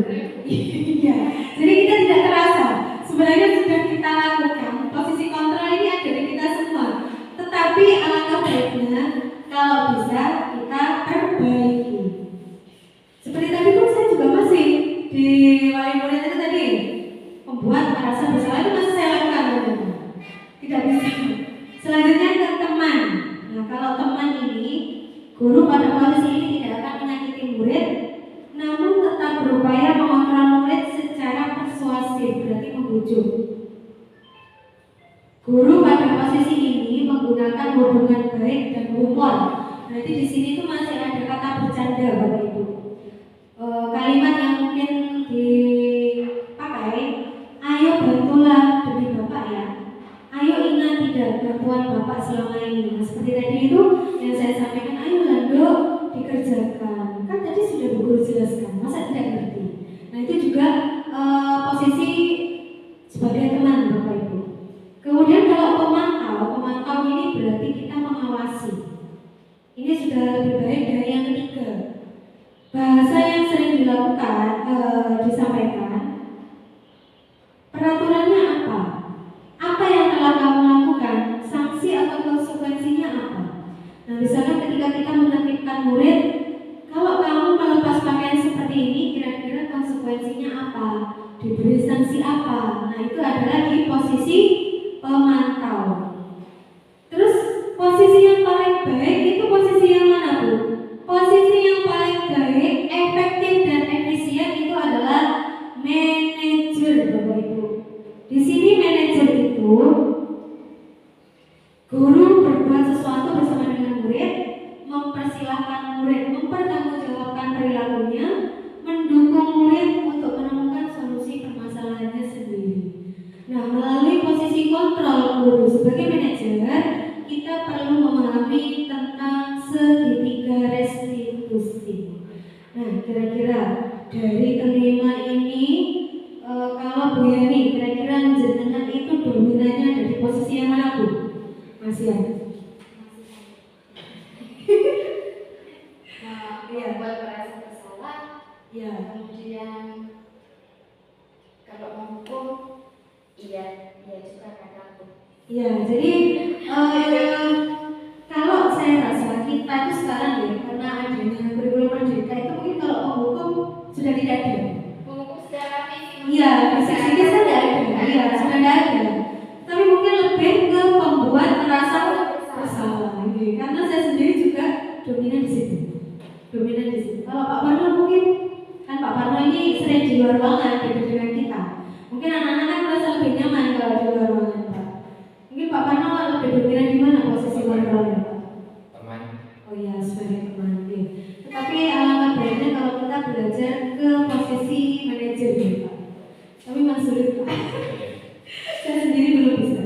Speaker 1: Iya. Jadi kita tidak terasa. Sebenarnya sudah kita lakukan. Posisi kontrol ini ada di kita semua. Tetapi alangkah baiknya kalau bisa kita perbaiki. Seperti tadi pun saya juga masih di wali murid itu tadi membuat merasa bersalah itu masih saya lakukan. Tidak bisa. Selanjutnya ke teman. Nah, kalau teman ini guru pada posisi ini tidak akan menyakiti murid, namun tetap berupaya mengontrol murid secara persuasif, berarti membujuk. Guru pada posisi ini menggunakan hubungan baik dan humor. Berarti di sini tuh masih ada kata bercanda Bapak Ibu. Kalimat yang mungkin dipakai, ayo bantulah demi Bapak ya. Ayo ingat tidak bantuan Bapak selama ini. Nah, seperti tadi itu yang saya sampaikan, ayo Lando dikerjakan. Kan tadi sudah Bu Guru jelaskan, masa tidak ngerti. Nah itu juga posisi sebagai teman Bapak Ibu. Kemudian kalau pemantau ini berarti kita mengawasi. Ini sudah lebih baik dari yang ketiga. Bahasa yang sering disampaikan, peraturannya apa? Apa yang telah kamu lakukan? Sanksi atau konsekuensinya apa? Nah, misalnya ketika kita menertibkan murid, kalau kamu melepas pakaian seperti ini, kira-kira konsekuensinya apa? Diberi sanksi apa? Nah, itu adalah di posisi pemantau. Terus posisi yang paling baik itu posisi yang mana Bu? Posisi yang paling baik, efektif dan efisien itu adalah manajer Bapak Ibu. Di sini manajer itu guru berbuat sesuatu bersama dengan murid, mempersilahkan murid mempertanggungjawabkan perilakunya, mendukung murid untuk menemukan solusi permasalahannya sendiri. Nah, melalui posisi kontrol guru sebagai manajer, kita perlu memahami tentang segitiga restitusi. Nah, kira-kira dari kelima ini, kalau Bu Yani, kira-kira jenengan itu dominannya ada di posisi yang mana Bu? Masih ada.
Speaker 2: Membuat merasa bersalah.
Speaker 1: Ya.
Speaker 2: Kemudian kalau menghukum, iya juga kataku.
Speaker 1: Ya, jadi kalau saya rasa kita itu sekarang ya, karena adanya kurikulum merdeka itu mungkin kalau penghukum sudah tidak ada.
Speaker 2: Menghukum secara fisik.
Speaker 1: Iya, fisik sudah ada. Iya, sudah ada. Tapi mungkin lebih ke pembuat merasa bersalah. Karena saya sendiri juga dominan di situ. Kalau Pak Parno mungkin kan Pak Parno ini sering di luar ruangan beda dengan kita. Mungkin anak-anak kan merasa lebih nyaman kalau di luar ruangan Pak. Mungkin Pak Parno lebih dominan di mana posisi kontrolnya Pak?
Speaker 4: Teman.
Speaker 1: Oh iya, sebagai teman. Ya. Tetapi alangkah baiknya kalau kita belajar ke posisi manajer ya Pak. Tapi masih sulit Pak. Saya sendiri belum bisa.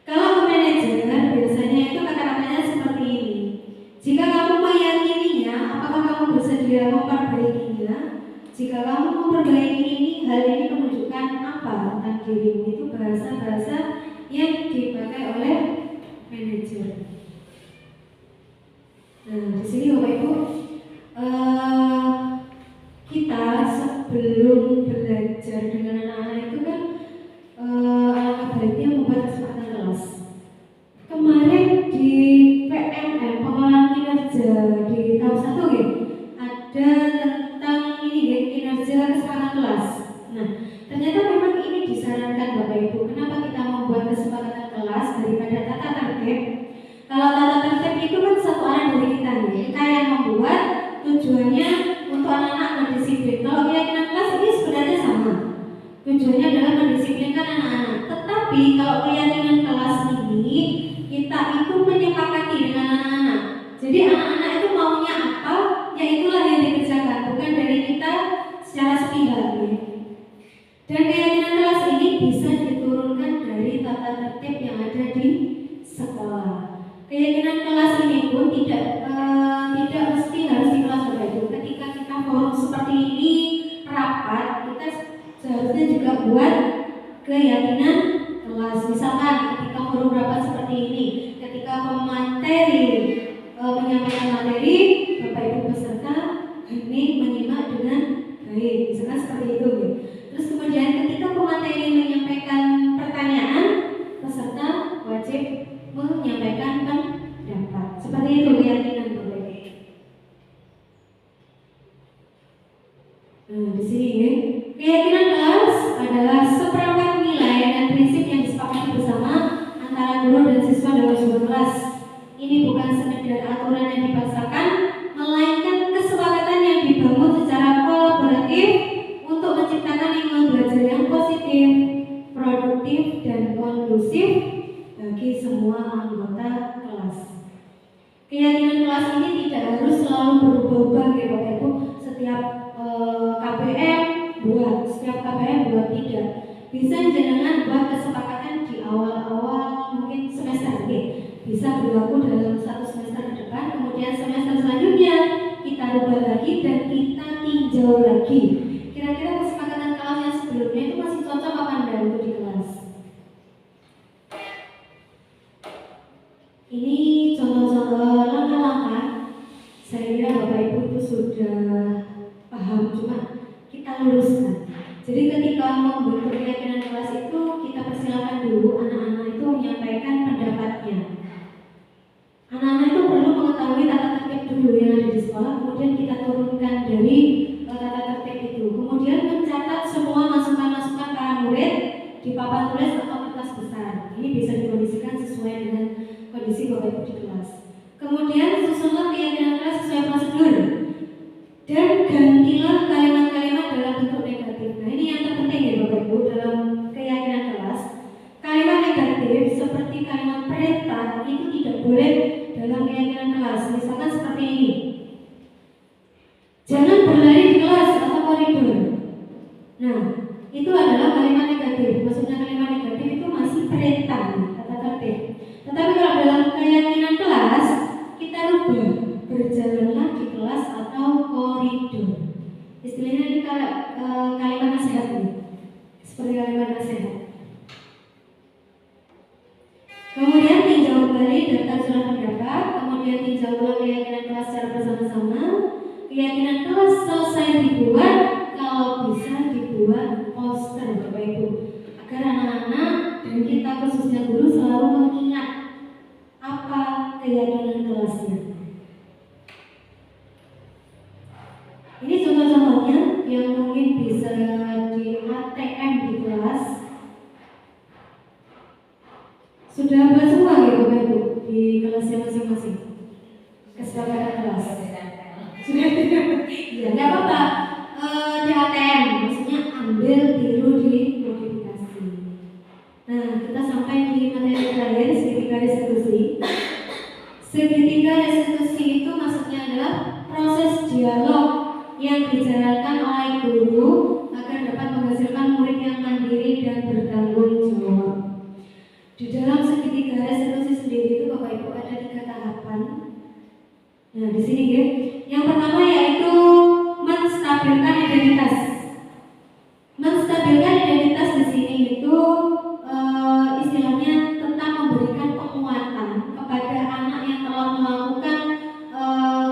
Speaker 1: Kalau ke manajer biasanya itu kata-katanya seperti ini. Jika kamu meyakininya, apakah kamu bersedia memperbaikinya? Jika kamu memperbaiki ini, hal ini menunjukkan apa tentang dirimu? Itu bahasa-bahasa yang dipakai oleh manajer. Nah, di sini Bapak Ibu, kita sebelum belajar dengan anak-anak itu kan alangkah baiknya membuat kesepakatan kelas. Kemarin di PMM pengelolaan kinerja di tahap 1 ya, ada tentang ini ya, kinerja kesepakatan kelas. Nah, ternyata memang ini disarankan Bapak Ibu. Kenapa kita membuat kesepakatan kelas daripada tata tertib? dari kita nih. Kita yang membuat, tujuannya untuk anak-anak berdisiplin. Kalau keyakinan kelas ini sebenarnya sama. Tujuannya adalah mendisiplinkan anak-anak. Tetapi kalau keyakinan kelas ini kita itu menyepakati dengan anak-anak. Jadi anak-anak itu maunya apa, ya itulah yang dikerjakan, bukan dari kita secara sepihak. Dan keyakinan kelas ini bisa diturunkan dari tata tertib yang ada di sekolah. Keyakinan kelas ini pun tidak mesti harus di kelas berbeda. Ketika kita forum seperti ini rapat, kita seharusnya juga buat keyakinan kelas. Misalkan ketika forum rapat seperti ini, ketika pemateri menyampaikan materi, Bapak Ibu peserta ini menyimak dengan baik, misalkan seperti itu. Terus kemudian ketika pemateri menyampaikan pertanyaan, peserta wajib menyampaikan pendapat. Seperti itu keyakinan Bapak Ibu. Nah, di sini ya, keyakinan kelas adalah seperangkat nilai dan prinsip yang disepakati bersama antara guru dan siswa dalam sebuah kelas. Ini bukan sekedar aturan yang dipaksakan, melainkan kesepakatan yang dibangun secara kolaboratif untuk menciptakan lingkungan belajar yang positif, produktif, dan kondusif bagi semua anggota kelas. Keyakinan kelas ini tidak harus selalu berubah-ubah ya Bapak Ibu. Setiap KBM buat tidak. Bisa jenengan buat kesepakatan di awal-awal mungkin semester ini. Bisa berlaku dalam satu semester ke depan, kemudian semester selanjutnya kita rubah lagi dan kita tinjau lagi. Kira-kira kesepakatan kelas yang sebelumnya itu masih cocok apa enggak untuk di kelas? Ini contoh-contoh langkah-langkah. Saya kira Bapak Ibu itu sudah paham, cuma kita luruskan. Jadi ketika membentuk keyakinan kelas itu, kita persilakan dulu anak-anak itu menyampaikan pendapatnya. Anak-anak itu perlu mengetahui tata tertib dulu yang ada di sekolah, kemudian kita turunkan dari tata tertib itu. Kemudian mencatat semua masukan-masukan para murid di papan tulis atau kertas besar. Ini bisa dikondisikan sesuai dengan kondisi Bapak Ibu di kelas. Kemudian susunlah keyakinan kelas sesuai prosedur. Dan gantilah kalimat-kalimat dalam bentuk negatif. Nah ini yang terpenting ya Bapak Ibu dalam keyakinan kelas. Kalimat negatif seperti kalimat perintah itu tidak boleh dalam keyakinan kelas. Misalkan seperti ini, jangan berlari di kelas atau koridor. Nah itu adalah kalimat negatif. Maksudnya kalimat negatif itu masih perintah, kata tertib. Tetapi kalau dalam keyakinan kelas kita rubah, berjalanlah di kelas atau koridor. Istilahnya ini kalimat nasihat nih, seperti kalimat nasihat. Kemudian tinjau kembali daftar surat pendapat, kemudian tinjau ulang keyakinan kelas secara bersama-sama. Keyakinan kelas selesai dibuat, kalau bisa dibuat poster Bapak Ibu, agar anak-anak dan kita khususnya guru selalu mengingat apa keyakinan kelasnya. Ini contoh-contohnya yang mungkin bisa di ATM di kelas. Sudah buat semua ya Bapak Ibu di kelasnya masing-masing. Kesepakatan kelas. Sudah tidak? Ya nggak apa-apa. Di ATM, maksudnya ambil tiru di modifikasi. Nah kita sampai di materi terakhir, segitiga restitusi. Segitiga restitusi itu maksudnya adalah proses dialog yang dijalankan oleh guru agar dapat menghasilkan murid yang mandiri dan bertanggung jawab. Di dalam segitiga restitusi sendiri itu Bapak Ibu ada 3 tahapan. Nah di sini ya, yang pertama yaitu menstabilkan identitas. Menstabilkan identitas di sini itu istilahnya tentang memberikan penguatan kepada anak yang telah melakukan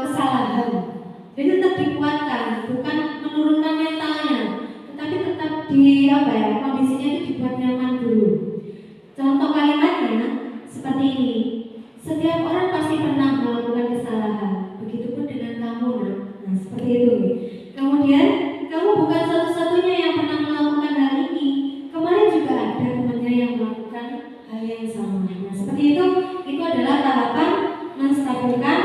Speaker 1: kesalahan. Jadi tetap dikuatkan, bukan menurunkan mentalnya, tetapi tetap kondisinya itu dibuat nyaman dulu. Contoh kalimatnya seperti ini. Setiap orang pasti pernah melakukan kesalahan. Begitupun dengan kamu, nak. Nah, seperti itu. Kemudian, kamu bukan satu-satunya yang pernah melakukan hal ini. Kemarin juga ada temannya yang melakukan hal yang sama. Nah, seperti itu adalah tahapan menstabilkan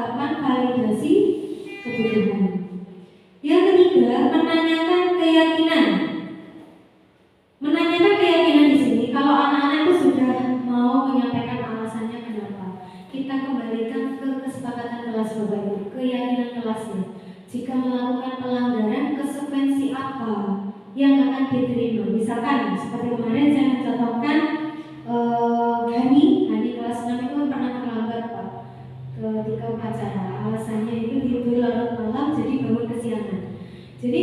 Speaker 1: tahapan validasi kebutuhan. Yang ketiga, menanyakan keyakinan. Menanyakan keyakinan di sini, kalau anak-anak itu sudah mau menyampaikan alasannya kenapa, kita kembalikan ke kesepakatan kelas Bapak Ibu, keyakinan kelasnya. Jika melakukan pelanggaran, konsekuensi apa yang akan diterima? Misalkan seperti kemarin saya mencontohkan Hani kelas 6 itu pernah terlambat Pak ketika upacara. Alasannya itu tidur larut malam, jadi bangun kesiangan. Jadi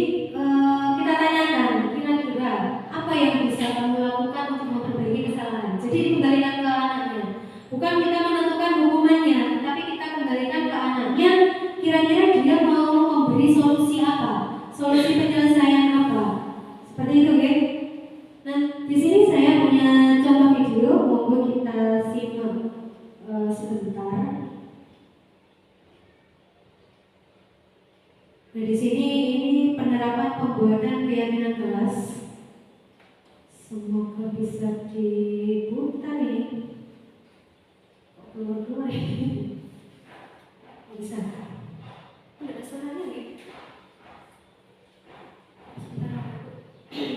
Speaker 1: kita tanyakan kira-kira apa yang bisa kamu lakukan untuk memperbaiki kesalahan. Jadi dikembalikan ke anaknya. Bukan kita menentukan hukumannya, tapi kita kembalikan ke anaknya. Kira-kira dia mau memberi solusi apa? Solusi penyelesaian apa? Seperti itu, ya. Nah, di sini saya punya contoh video, monggo kita simak sebentar. Nah, di sini ini penerapan pembuatan keyakinan kelas. Semoga bisa diputar ini. Keluar-keluar ini. Bisa. Udah ada suaranya nih. Sebentar.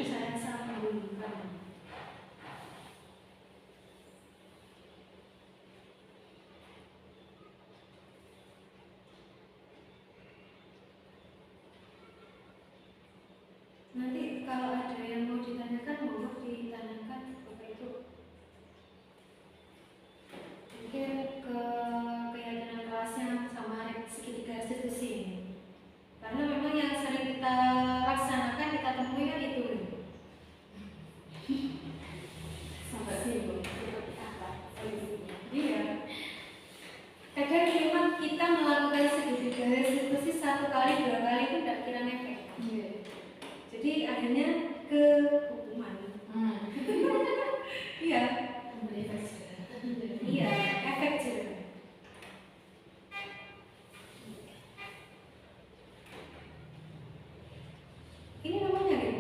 Speaker 1: Saya sambungkan. Nanti kalau ada yang mau ditanyakan, mohon ditanyakan Bapak Ibu. Mungkin ke keyakinan kelasnya sama segitiga restitusi ini. Karena memang yang sering kita laksanakan, kita temui kan itu. Sampai sini, seperti apa? Iya. Kadang memang kita melakukan segitiga restitusi 1 kali, 2 kali itu tidak kira efek. Jadi akhirnya ke hukuman. Iya. Iya, efek jerah. Ini namanya kan?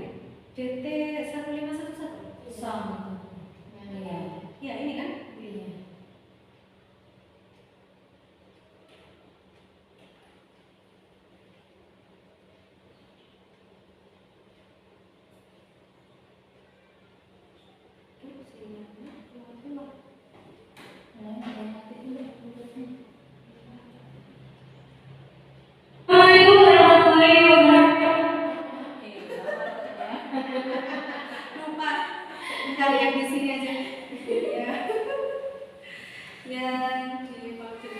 Speaker 1: DT 1511.
Speaker 3: Sama.
Speaker 1: Ya, ini kan?
Speaker 3: Iya.
Speaker 1: Lupa cari yang di sini aja. Ya. Yang di voucher.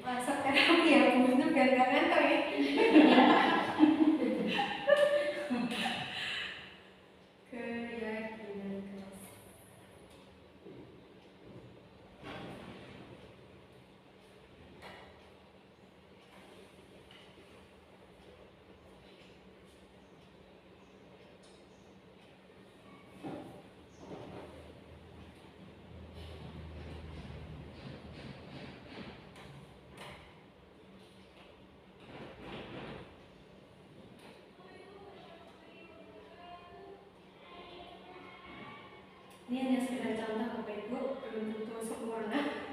Speaker 1: Masak terapi ya, itu biar gak ngantuk ya. Keyakinan kelas. Ini hanya sekedar contoh Bapak Ibu, belum tentu sempurna.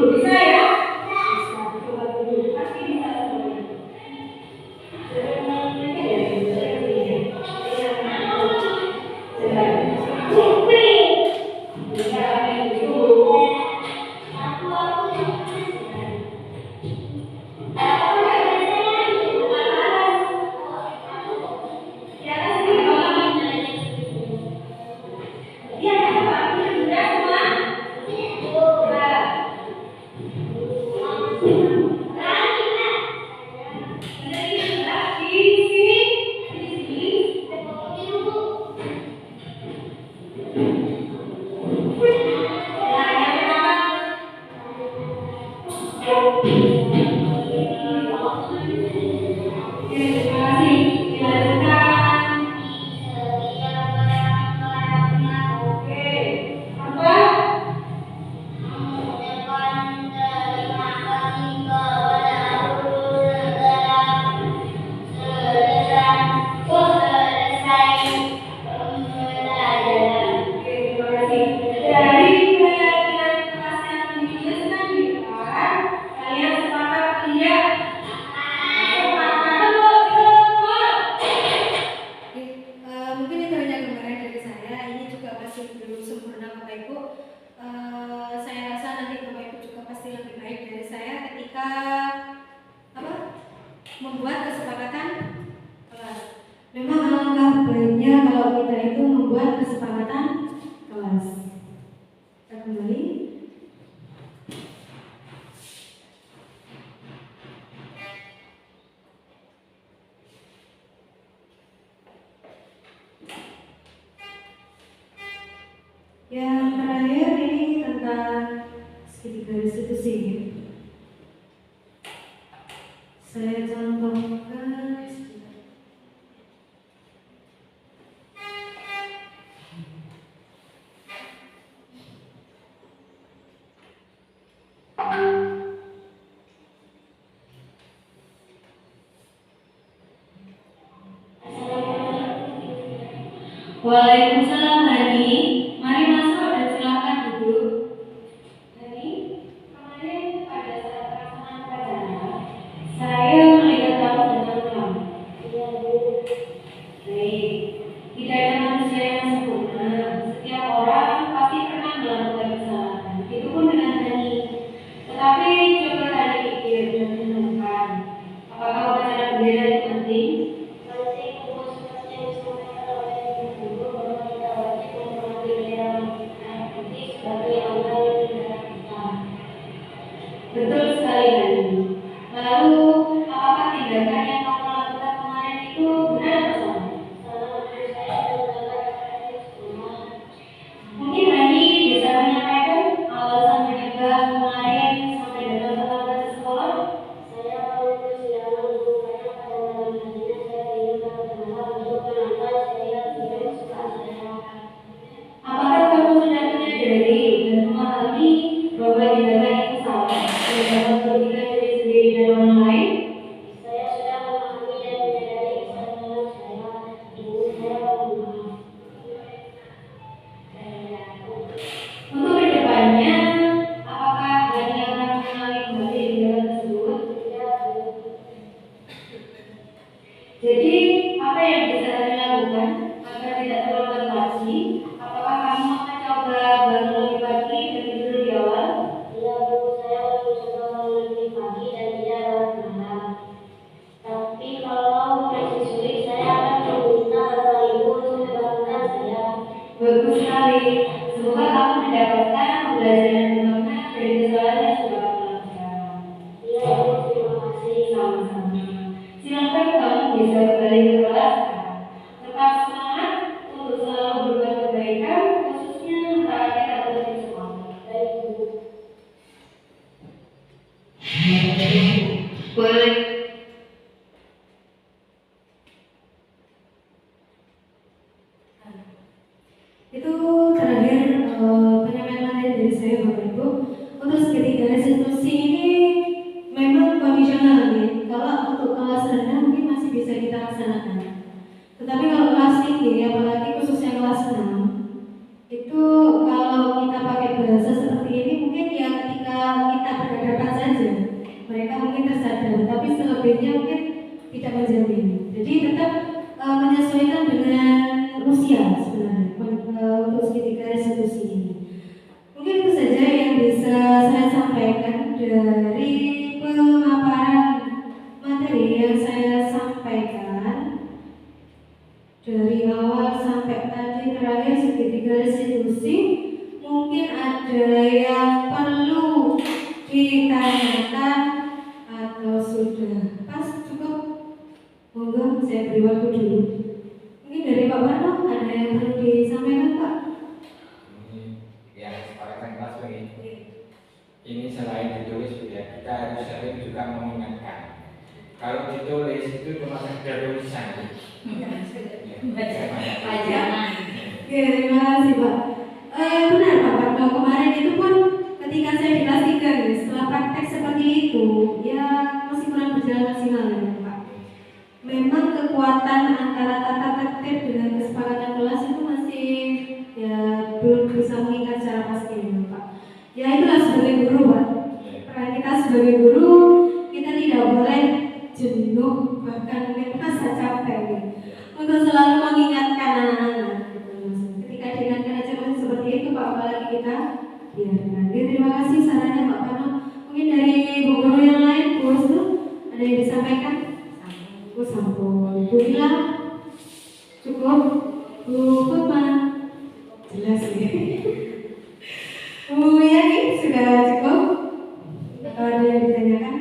Speaker 1: Bisa ya? Bisa. Coba dulu. Pasti bisa semuanya. Membuat kesepakatan kelas. Memang alangkah baiknya kalau kita itu membuat kesepakatan kelas. Kita kembali. Yang terakhir ini tentang segitiga restitusi. Saya contohkan Waalaikumsalam Hani, mari masuk dan silakan duduk. Hani, kemarin pada saat pelaksanaan upacara saya melihat kamu datang pulang.
Speaker 2: Iya, Bu.
Speaker 1: Baik, tidak ada manusia yang sempurna. Setiap orang pasti pernah melakukan kesalahan. Itu pun dengan Hani. Tetapi coba Hani pikir dan renungkan, apakah upacara bendera itu penting?
Speaker 2: Penting, Bu, seperti yang disampaikan oleh Ibu Guru bahwa kita wajib menghormati bendera merah putih sebagai lambang negara kita.
Speaker 1: Betul sekali Hani. Lalu, apakah tindakan yang kamu lakukan kemarin itu benar atau salah?
Speaker 2: Salah, Bu, saya sudah mengatakan semua.
Speaker 1: Mungkin Hani bisa menyampaikan alasan penyebab kemarin sampai datang terlambat ke sekolah?
Speaker 2: Saya mau persidangan, Bu, karena pada malam harinya saya ingin bertemu untuk menonton serial film kesukaan saya.
Speaker 1: Apakah kamu sudah menyadari dan memahami bahwa tindakan itu salah dan dapat merugikan diri sendiri dan orang lain?
Speaker 2: Saya sudah memahami dan menyadari kesalahan saya. Ibu, saya mohon maaf.
Speaker 1: Untuk kedepannya, apakah Hani akan mengenali kembali tindakan tersebut?
Speaker 2: Tidak, Bu.
Speaker 1: Jadi, apa yang bisa Hani lakukan agar tidak terlambat lagi? Apakah kamu akan coba bangun lebih pagi dan tidur lebih awal?
Speaker 2: Iya, Bu, saya akan mencoba bangun lebih pagi dan tidak larut malam. Tapi kalau masih sulit, saya akan meminta bantuan Ibu untuk membangunkan saya.
Speaker 1: Bagus sekali. Semoga kamu mendapatkan pembelajaran bermakna dari kesalahan yang sudah kamu lakukan.
Speaker 2: Iya, Bu, terima kasih.
Speaker 1: Sama-sama. Silakan kamu bisa kembali ke kelas sekarang. Tetap semangat untuk selalu berbuat kebaikan, khususnya saat kita berada di sekolah.
Speaker 2: Baik, Bu.
Speaker 1: Boleh. Itu terakhir penyampaian materi dari saya Bapak Ibu. Untuk segitiga restitusi ini memang kondisional ya. Kalau untuk kelas rendah mungkin masih bisa kita laksanakan. Tetapi kalau kelas tinggi, apalagi khususnya kelas 6, itu kalau kita pakai bahasa seperti ini mungkin ya ketika kita saja. Mereka mungkin tersadar, tapi selebihnya mungkin tidak menjamin. Jadi tetap menyesuaikan dengan usia sebenarnya untuk segitiga restitusi ini. Mungkin itu saja yang bisa saya sampaikan dari pemaparan materi yang saya sampaikan dari awal sampai tadi terakhir segitiga restitusi. Mungkin ada yang perlu ditanyakan atau sudah pas cukup? Monggo saya beri waktu dulu. Mungkin dari Pak Warno ada yang perlu disampaikan Pak?
Speaker 4: Ya, kesepakatan kelas begini. Ini selain ditulis ya, kita harus sering juga mengingatkan. Kalau ditulis itu cuma sekedar tulisan.
Speaker 1: Pajangan. Oke, terima kasih Pak. Benar Pak Warno, kemarin itu pun ketika saya di kelas 3 nih, setelah praktek seperti itu, ya masih kurang berjalan maksimal ya Pak. Memang kekuatan antara tata tertib dengan kesepakatan kelas itu masih ya belum bisa mengikat secara pasti ya Pak. Ya itulah sebagai guru Pak. Peran kita sebagai guru, kita tidak boleh jenuh bahkan mungkin merasa capek ya, untuk selalu mengingatkan anak-anak. Ketika diingatkan aja masih seperti itu Pak, apalagi kita biarkan. Terima kasih sarannya Pak Pano. Mungkin dari Bu Guru yang lain, Bu Wisnu, ada yang disampaikan? Bu Sampun, Bu Bila, cukup, Bu Putma, jelas ya. Bu Yani sudah cukup? Atau ada yang ditanyakan?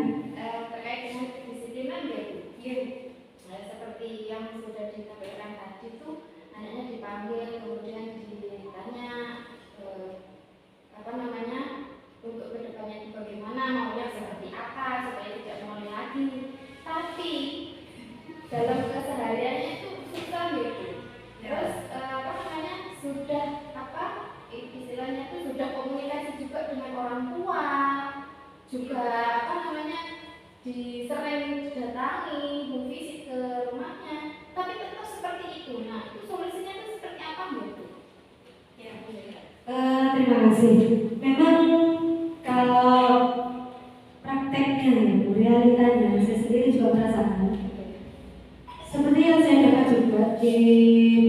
Speaker 2: Terkait dengan kedisiplinan ya Bu. Seperti yang sudah disampaikan tadi itu, anaknya dipanggil kemudian ditanya untuk kedepannya itu bagaimana, maunya seperti apa supaya tidak mengulangi lagi. Tapi dalam kesehariannya itu susah gitu. Terus sudah istilahnya itu sudah komunikasi juga dengan orang tua, juga disering datangi, visit ke rumahnya, tapi tetap seperti itu. Nah, itu solusinya itu seperti apa gitu?
Speaker 1: Terima kasih. Memang kalau prakteknya, realitanya, saya sendiri juga merasakan. Seperti yang saya dapat juga di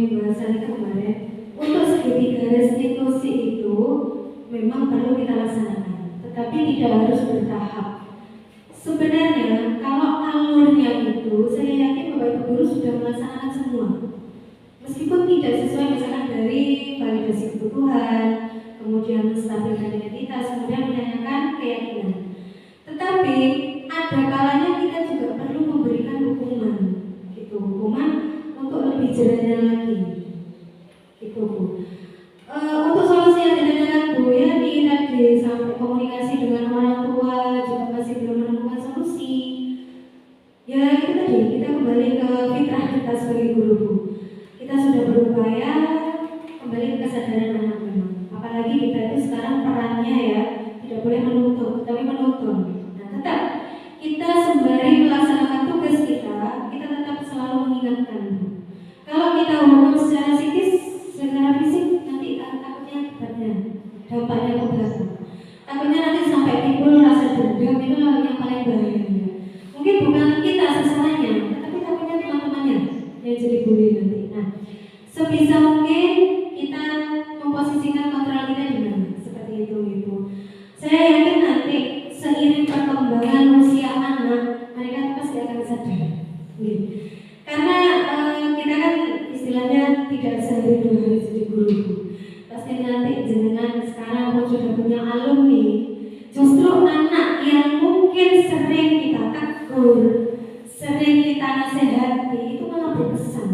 Speaker 1: pembahasan kemarin, untuk segitiga restitusi itu memang perlu kita laksanakan, tetapi tidak harus bertahap. Sebenarnya kalau alurnya itu, saya yakin Bapak Ibu Guru sudah melaksanakan semua. Meskipun tidak sesuai misalkan dari validasi kebutuhan, kemudian menstabilkan identitas, kemudian menanyakan keyakinan. Tetapi ada kalanya kita juga perlu memberikan hukuman, gitu, hukuman untuk lebih jerahnya lagi, gitu Bu. Untuk solusi yang ditanyakan Bu Yani tadi, sampai komunikasi dengan orang tua juga masih belum menemukan solusi. Ya itu tadi, kita kembali ke fitrah kita sebagai guru Bu. Kita sudah berupaya kembali ke kesadaran anak memang. Apalagi kita itu sekarang perannya ya tidak boleh menuntut, tapi menuntun. Nah tetap kita sembari melaksanakan tugas kita tetap selalu mengingatkan. Kalau kita hukum secara psikis, secara fisik, nanti takutnya akibatnya dampaknya ke belakang. Takutnya nanti sampai timbul rasa dendam, itu yang paling bahaya. Mungkin bukan kita sasarannya, tapi takutnya teman-temannya yang jadi bully nanti. Nah, sebisa mungkin kita memposisikan kontrol kita di mana, seperti itu Ibu. Saya yakin nanti seiring perkembangan usia anak, mereka pasti akan sadar. Karena kita kan istilahnya tidak sehari dua hari jadi guru. Pasti nanti jenengan sekarang pun sudah punya alumni. Justru anak yang mungkin sering kita tegur, sering kita nasihati, itu malah berkesan,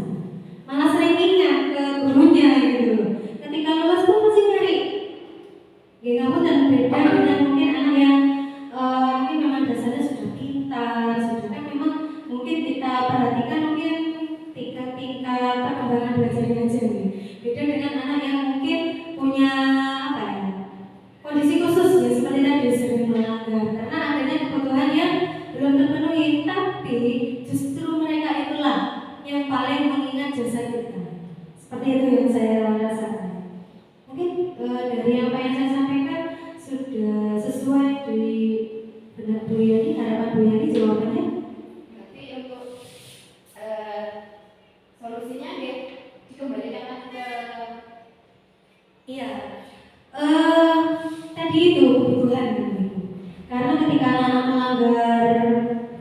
Speaker 1: malah sering ingat ke gurunya gitu. Ketika lulus pun masih nyari. Kamu dan beda dengan mungkin anak yang mungkin memang dasarnya sudah pintar, sudah kan memang mungkin kita perhatikan mungkin tingkat perkembangan belajarnya aja nih. Beda dengan anak yang mungkin punya kondisi khusus ya, seperti tadi sering melanggar karena adanya kebutuhan yang belum terpenuhi, tapi justru mereka itulah yang paling mengingat jasa kita. Seperti itu yang saya rasakan. Mungkin dari apa yang saya sampaikan sudah sesuai di benar ketika anak melanggar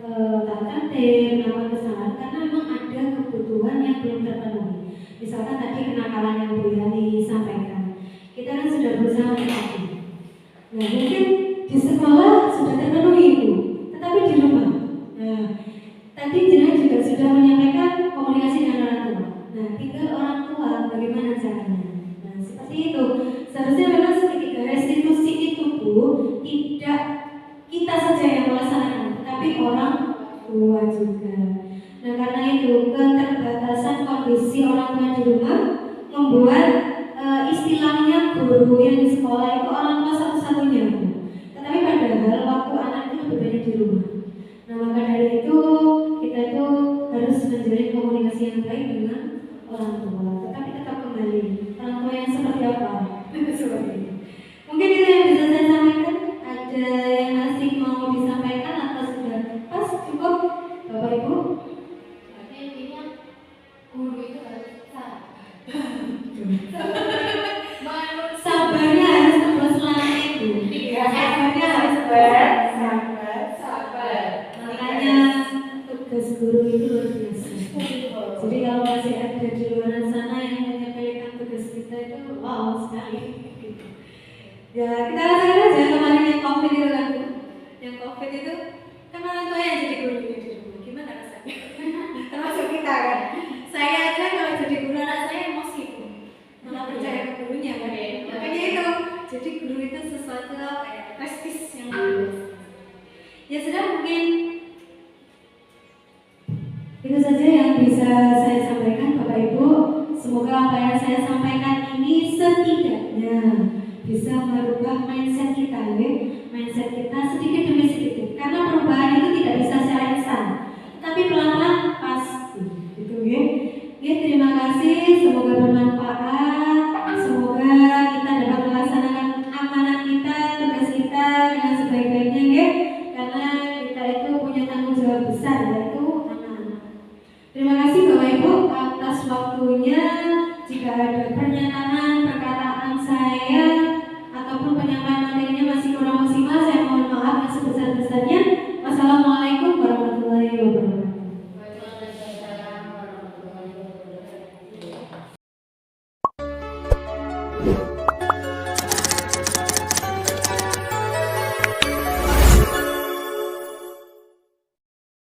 Speaker 1: tata tertib, melakukan kesalahan karena memang ada kebutuhan yang belum terpenuhi. Misalkan tadi kenakalan yang Bu Yani sampaikan, kita kan sudah berusaha mengobati. Nah mungkin di sekolah sudah terpenuhi Bu, tetapi di rumah. Nah tadi jenengan juga sudah menyampaikan komunikasi dengan orang tua. Nah tinggal orang tua bagaimana caranya. Nah seperti itu. Seharusnya memang ketika restitusi itu Bu, tidak kita saja yang melaksanakan, tetapi orang tua juga. Nah karena itu keterbatasan kondisi orang tua di rumah membuat istilahnya guru yang di sekolah itu orang tua satu-satunya. Tetapi padahal waktu anak itu lebih banyak di rumah. Nah maka dari itu kita itu harus menjalin komunikasi yang baik dengan orang tua. Tetapi tetap kembali orang tua yang seperti apa? Seperti itu. Mungkin itu yang bisa saya sampaikan. Ada yang masih mau disampaikan atau sudah pas cukup Bapak Ibu?
Speaker 2: Berarti intinya guru itu harus sabar.
Speaker 1: Sabarnya harus terus selama itu. Sabarnya harus
Speaker 3: sabar.
Speaker 1: Makanya tugas guru itu luar biasa. Jadi kalau masih ada di luar sana yang menyampaikan tugas kita itu wow sekali. Ya kita rasakan aja kemarin yang COVID itu kan Bu. Yang COVID itu kan orang tua yang jadi guru di rumah. Gimana rasanya? Termasuk kita kan. Saya aja kalau jadi guru anak saya emosi Bu. Malah percaya ke gurunya kan. Makanya itu. Jadi guru itu sesuatu apa ya? Prestis yang luar biasa. Ya sudah mungkin itu saja yang bisa saya sampaikan Bapak Ibu. Semoga apa yang saya sampaikan ini setidaknya bisa merubah mindset kita, ya. Mindset kita sedikit demi sedikit. Karena perubahan itu tidak bisa secara instan, tapi pelan-pelan pasti. Gitu ya. Ya terima kasih. Semoga bermanfaat. Semoga kita dapat melaksanakan amanat kita, tugas kita dengan sebaik-baiknya, ya. Karena kita itu punya tanggung jawab besar, yaitu anak-anak. Terima kasih Bapak Ibu atas waktunya. Jika ada pernyataan